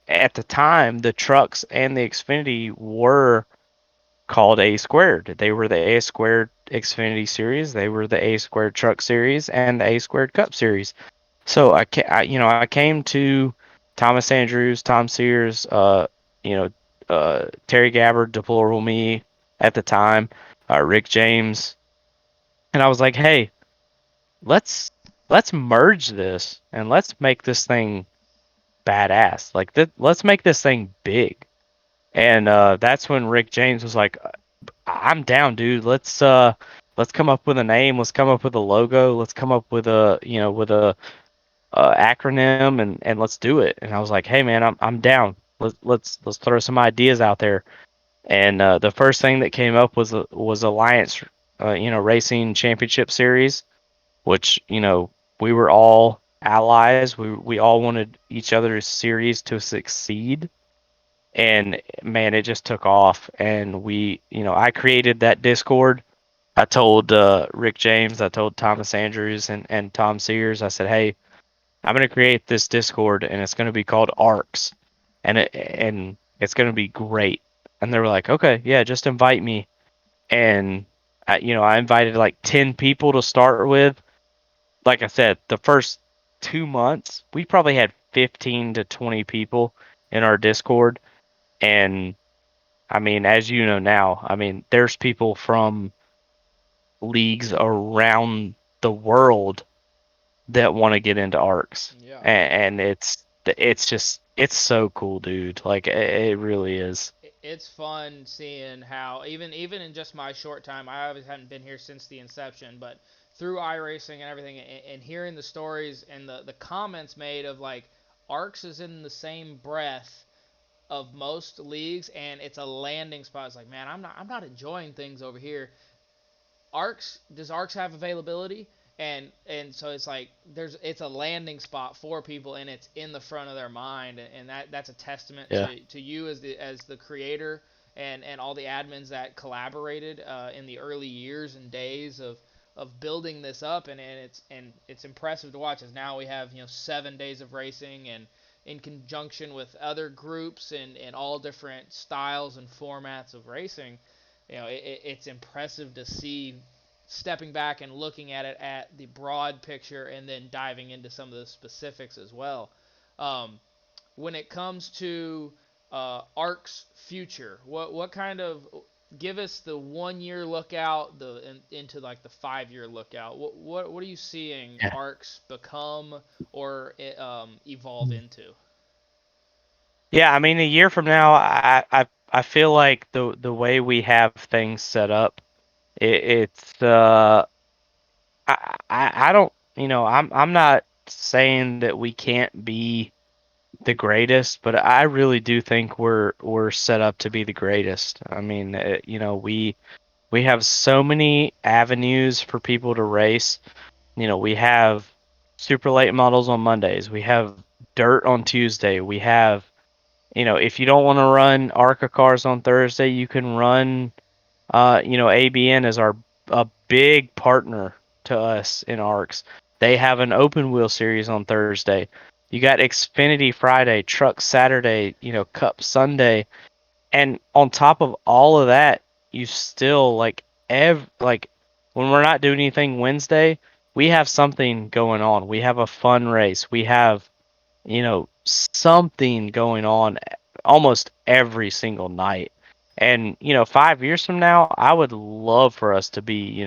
at the time, the trucks and the Xfinity were called A squared. They were the A squared Xfinity series. They were the A squared truck series and the A squared Cup series. So I came to Thomas Andrews, Tom Sears, you know, Terry Gabbard, deplorable me at the time, Rick James, and I was like, hey, let's let's merge this and let's make this thing badass. Like, let's make this thing big. And that's when Rick James was like, I'm down, dude. Let's come up with a name. Let's come up with a logo. Let's come up with a acronym, and let's do it." And I was like, "Hey, man, I'm down. Let's throw some ideas out there." And the first thing that came up was Alliance, Racing Championship Series, which we were all allies. We all wanted each other's series to succeed, and man, it just took off. And I created that Discord. I told Rick James, I told Thomas Andrews and Tom Sears, I said, hey, I'm going to create this Discord, and it's going to be called ARCS, and it's going to be great. And they were like, okay, yeah, just invite me. And I invited like 10 people to start with. Like I said, the first 2 months, we probably had 15 to 20 people in our Discord. And I mean, as you know now, I mean, there's people from leagues around the world that want to get into ARCs, Yeah. and it's so cool, dude. Like, it really is. It's fun seeing how even in just my short time, I obviously haven't been here since the inception, but through iRacing and everything, and hearing the stories and the comments made of like ARCS is in the same breath of most leagues, and it's a landing spot. It's like, man, I'm not enjoying things over here. ARCS, does ARCS have availability? And so it's like it's a landing spot for people, and it's in the front of their mind, and that's a testament Yeah. to you as the creator, and all the admins that collaborated in the early years and days of building this up, and it's impressive to watch, as now we have 7 days of racing, and in conjunction with other groups and all different styles and formats of racing. It's impressive to see, stepping back and looking at it at the broad picture, and then diving into some of the specifics as well. Um, when it comes to ARC's future, what kind of, give us the 1 year lookout, into like the 5 year lookout. What are you seeing Yeah. ARCs become, or evolve into? Yeah, I mean, a year from now, I feel like the way we have things set up, it's I don't, I'm not saying that we can't be the greatest, but I really do think we're set up to be the greatest. I mean, we have so many avenues for people to race. We have super late models on Mondays. We have dirt on Tuesday. We have, if you don't want to run ARCA cars on Thursday, you can run, ABN is our a big partner to us in ARCS. They have an open wheel series on Thursday. You got Xfinity Friday, Truck Saturday, Cup Sunday, and on top of all of that, you still like when we're not doing anything Wednesday, we have something going on. We have a fun race. We have, something going on almost every single night. And, 5 years from now, I would love for us to be,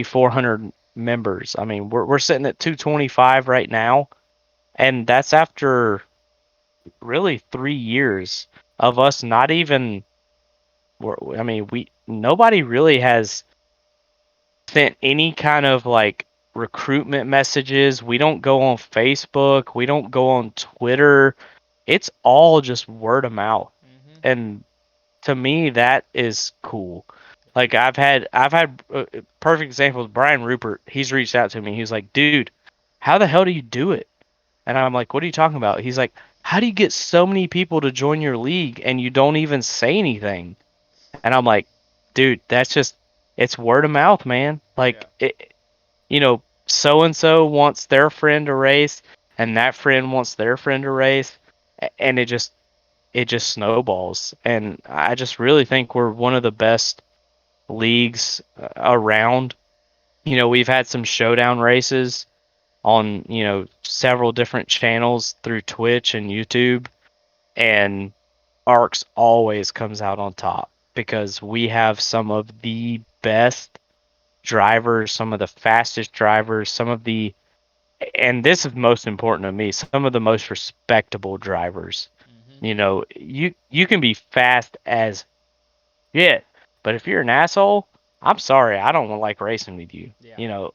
400 members. I mean, we're sitting at 225 right now, and that's after really 3 years of us not even. I mean, we nobody really has sent any kind of like recruitment messages. We don't go on Facebook. We don't go on Twitter. It's all just word of mouth. Mm-hmm. And to me, that is cool. Like I've had perfect examples. Brian Rupert, he's reached out to me. He's like, dude, how the hell do you do it? And I'm like, what are you talking about? He's like, how do you get so many people to join your league and you don't even say anything? And I'm like, dude, that's just it's word of mouth, man. Yeah. Like so and so wants their friend to race, and that friend wants their friend to race, and it just snowballs. And I just really think we're one of the best leagues around. We've had some showdown races on, several different channels through Twitch and YouTube, and ARCS always comes out on top because we have some of the best drivers, some of the fastest drivers, and this is most important to me, some of the most respectable drivers. Mm-hmm. You can be fast as shit, but if you're an asshole, I'm sorry, I don't like racing with you. Yeah. You know,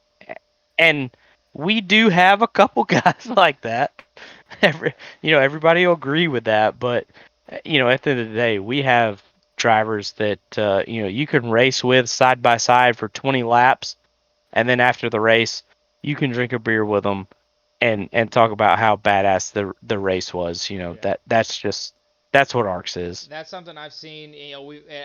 and we do have a couple guys like that. Everybody will agree with that, but at the end of the day, we have drivers that you can race with side by side for 20 laps, and then after the race, you can drink a beer with them and talk about how badass the race was. Yeah. That's what ARCS is. That's something I've seen.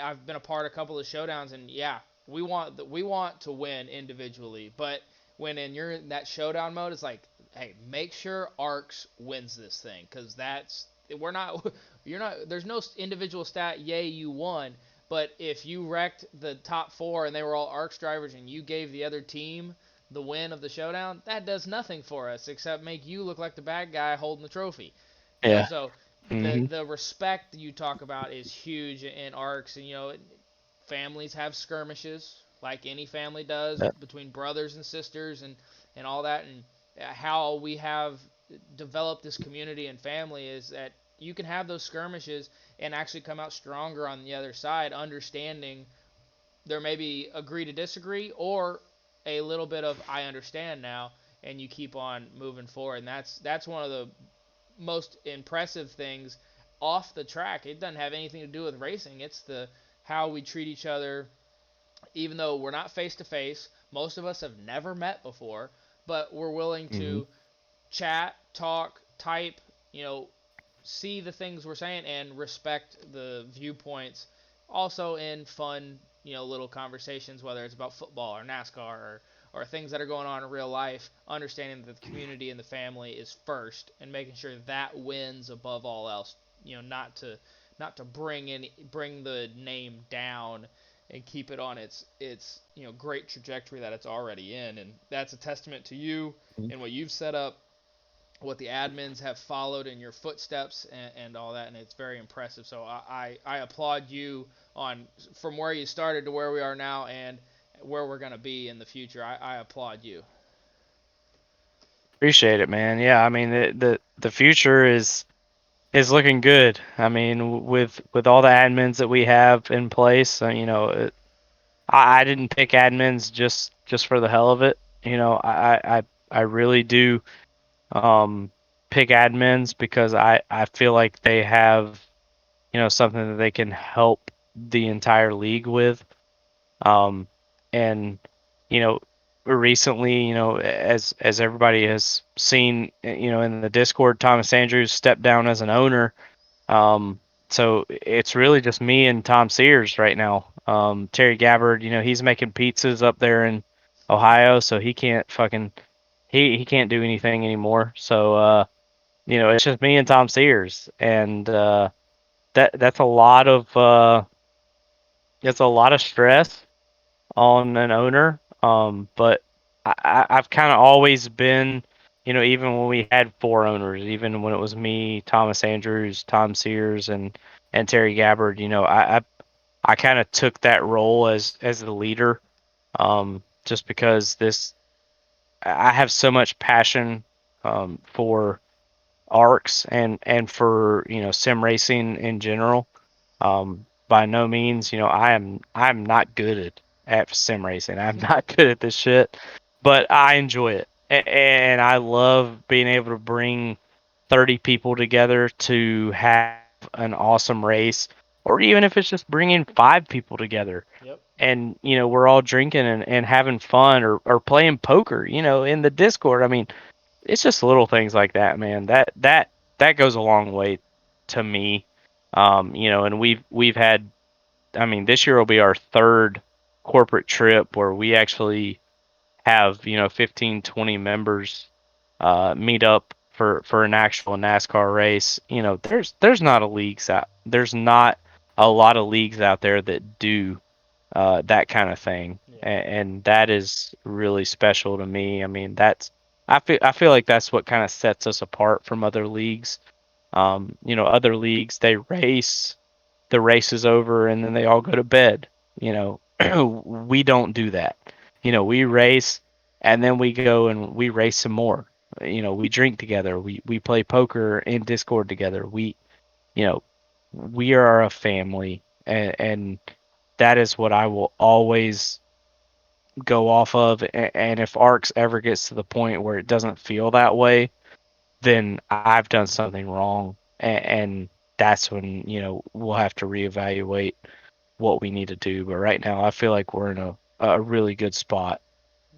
I've been a part of a couple of showdowns, and yeah, we want to win individually, but when you're in that showdown mode, it's like, hey, make sure ARCS wins this thing, because we're not you're not there's no individual stat. Yay, you won. But if you wrecked the top four and they were all ARCS drivers, and you gave the other team the win of the showdown, that does nothing for us except make you look like the bad guy holding the trophy. Yeah. So the Hmm. the respect you talk about is huge in ARCS, and families have skirmishes like any family does, Yeah. between brothers and sisters, and all that. And how we have developed this community and family is that you can have those skirmishes and actually come out stronger on the other side, understanding there may be agree to disagree, or a little bit of I understand now, and you keep on moving forward. And that's one of the most impressive things off the track. It doesn't have anything to do with racing. It's the how we treat each other, even though we're not face to face, most of us have never met before, but we're willing Hmm. to chat, talk, type, you know, see the things we're saying and respect the viewpoints. Also in fun, you know, little conversations, whether it's about football or NASCAR or things that are going on in real life, understanding that the community and the family is first and making sure that wins above all else. You know, not to bring the name down and keep it on its you know great trajectory that it's already in, and that's a testament to you and what you've set up, what the admins have followed in your footsteps and all that, and it's very impressive. So I applaud you on from where you started to where we are now and where we're going to be in the future. I applaud you. Appreciate it, man. Yeah, I mean the future is looking good. I mean, with all the admins that we have in place, I didn't pick admins just for the hell of it. I really do um pick admins because I feel like they have, something that they can help the entire league with. Um and you know recently, as everybody has seen, in the Discord, Thomas Andrews stepped down as an owner. um, so it's really just me and Tom Sears right now. Terry Gabbard, he's making pizzas up there in Ohio, so he can't do anything anymore. So it's just me and Tom Sears, and that's a lot of stress on an owner. But I've kind of always been, even when we had four owners, even when it was me, Thomas Andrews, Tom Sears, and Terry Gabbard, I kind of took that role as the leader, just because I have so much passion for ARCS and for sim racing in general. By no means, I'm not good at sim racing. I'm not good at this shit, but I enjoy it, and I love being able to bring 30 people together to have an awesome race, or even if it's just bringing five people together Yep. and we're all drinking and having fun, or playing poker, in the Discord. I mean, it's just little things like that, man. That goes a long way to me. And we've had, I mean, this year will be our third corporate trip where we actually have, 15, 20 members meet up for an actual NASCAR race. There's not a lot of leagues out there that do that kind of thing, Yeah. and that is really special to me. I mean, I feel like that's what kind of sets us apart from other leagues. Other leagues, they race, the race is over, and then they all go to bed. We don't do that. We race, and then we go and we race some more. We drink together. We play poker in Discord together. You know, we are a family, and that is what I will always go off of. And if ARCS ever gets to the point where it doesn't feel that way, then I've done something wrong, and that's when we'll have to reevaluate what we need to do. But right now, I feel like we're in a really good spot.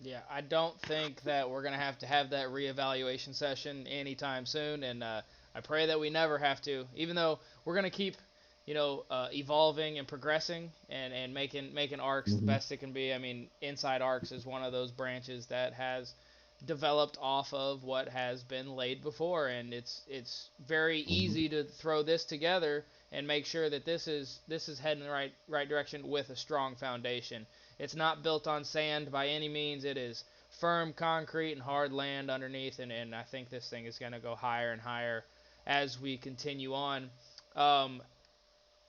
Yeah, I don't think that we're gonna have to have that reevaluation session anytime soon, and I pray that we never have to. Even though we're gonna keep, evolving and progressing and making ARCS the Hmm. best it can be. I mean, Inside ARCS is one of those branches that has developed off of what has been laid before, and it's very Hmm. easy to throw this together and make sure that this is heading in the right direction with a strong foundation. It's not built on sand by any means. It is firm concrete and hard land underneath, and I think this thing is going to go higher and higher as we continue on. Um,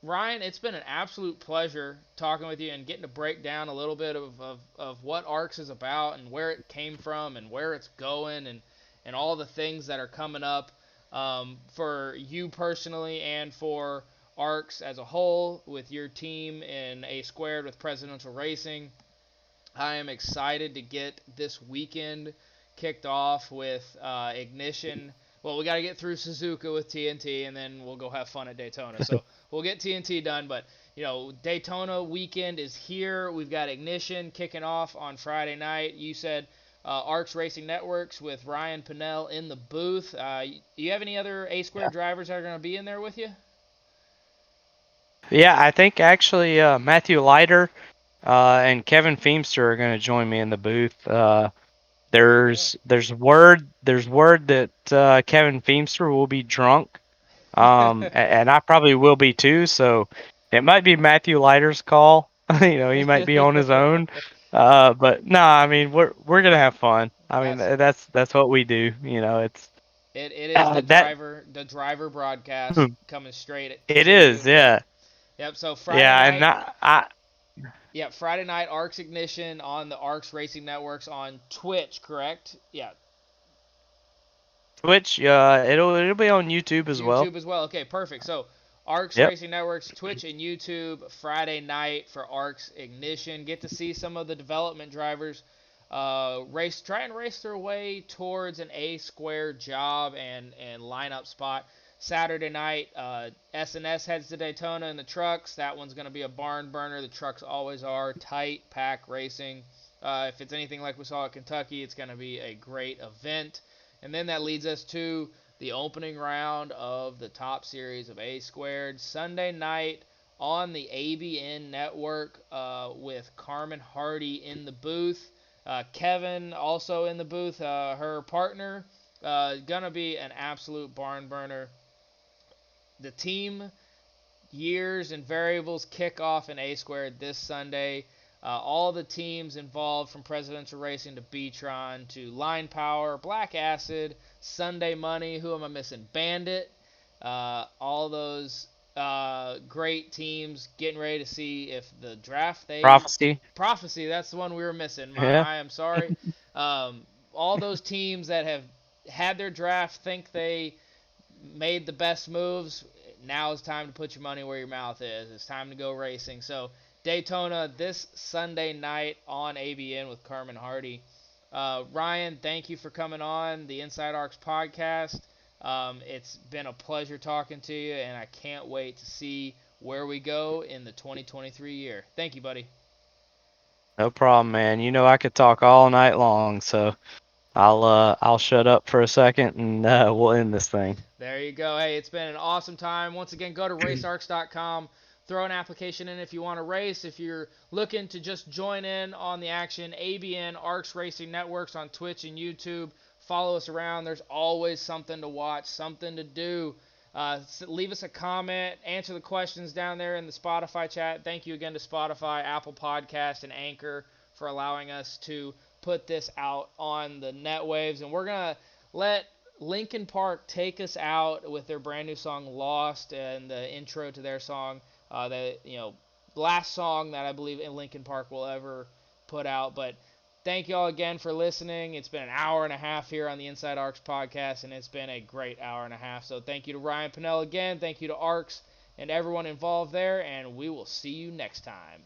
Ryan, it's been an absolute pleasure talking with you and getting to break down a little bit of what ARCS is about and where it came from and where it's going and all the things that are coming up for you personally and for ARCS as a whole with your team in A Squared with Presidential Racing. I am excited to get this weekend kicked off with Ignition. Well, we got to get through Suzuka with TNT, and then we'll go have fun at Daytona. So we'll get TNT done. But Daytona weekend is here. We've got Ignition kicking off on Friday night. You said ARCS Racing Networks with Ryan Pannell in the booth. Do you have any other A Square drivers that are going to be in there with you? Yeah, I think actually Matthew Leiter and Kevin Feemster are going to join me in the booth. There's word that Kevin Feemster will be drunk, and I probably will be too. So it might be Matthew Leiter's call. He might be on his own. But no, I mean we're gonna have fun. I mean That's that's what we do. It's it is the that driver broadcast coming straight it to you. is. Yep. Yeah, Yep. So Friday yeah, and night, not I yeah, Friday night ARCS Ignition on the ARCS Racing Networks on Twitch, correct? Yeah, Twitch. It'll be on YouTube as well. YouTube as well. Okay, perfect. So ARCS Yep. Racing Networks, Twitch and YouTube Friday night for ARCS Ignition. Get to see some of the development drivers try and race their way towards an A square job and lineup spot. Saturday night, S&S heads to Daytona in the trucks. That one's going to be a barn burner. The trucks always are. Tight pack racing. If it's anything like we saw at Kentucky, it's going to be a great event. And then that leads us to the opening round of the top series of A Squared. Sunday night on the ABN network with Carmen Hardy in the booth. Kevin also in the booth, her partner. Gonna be an absolute barn burner. The team years and variables kick off in A Squared this Sunday. All the teams involved from Presidential Racing to B-Tron to Line Power, Black Acid, Sunday Money, who am I missing? Bandit. All those great teams getting ready to see if the draft Prophecy. Prophecy, that's the one we were missing. Yeah. I am sorry. All those teams that have had their draft think they made the best moves. Now it's time to put your money where your mouth is. It's time to go racing. So Daytona this Sunday night on ABN with Carmen Hardy. Ryan, thank you for coming on the Inside Arcs podcast. It's been a pleasure talking to you, and I can't wait to see where we go in the 2023 year. Thank you, buddy. No problem, man. I could talk all night long, so I'll shut up for a second and we'll end this thing. There you go. Hey, it's been an awesome time. Once again, go to racearcs.com. Throw an application in if you want to race. If you're looking to just join in on the action, ABN ARCS Racing Networks on Twitch and YouTube. Follow us around. There's always something to watch, something to do. Leave us a comment. Answer the questions down there in the Spotify chat. Thank you again to Spotify, Apple Podcast, and Anchor for allowing us to put this out on the net waves. And we're going to let Linkin Park take us out with their brand new song Lost and the intro to their song. The last song that I believe Linkin Park will ever put out. But thank you all again for listening. It's been an hour and a half here on the Inside Arcs podcast, and it's been a great hour and a half. So thank you to Ryan Pannell again. Thank you to Arcs and everyone involved there, and we will see you next time.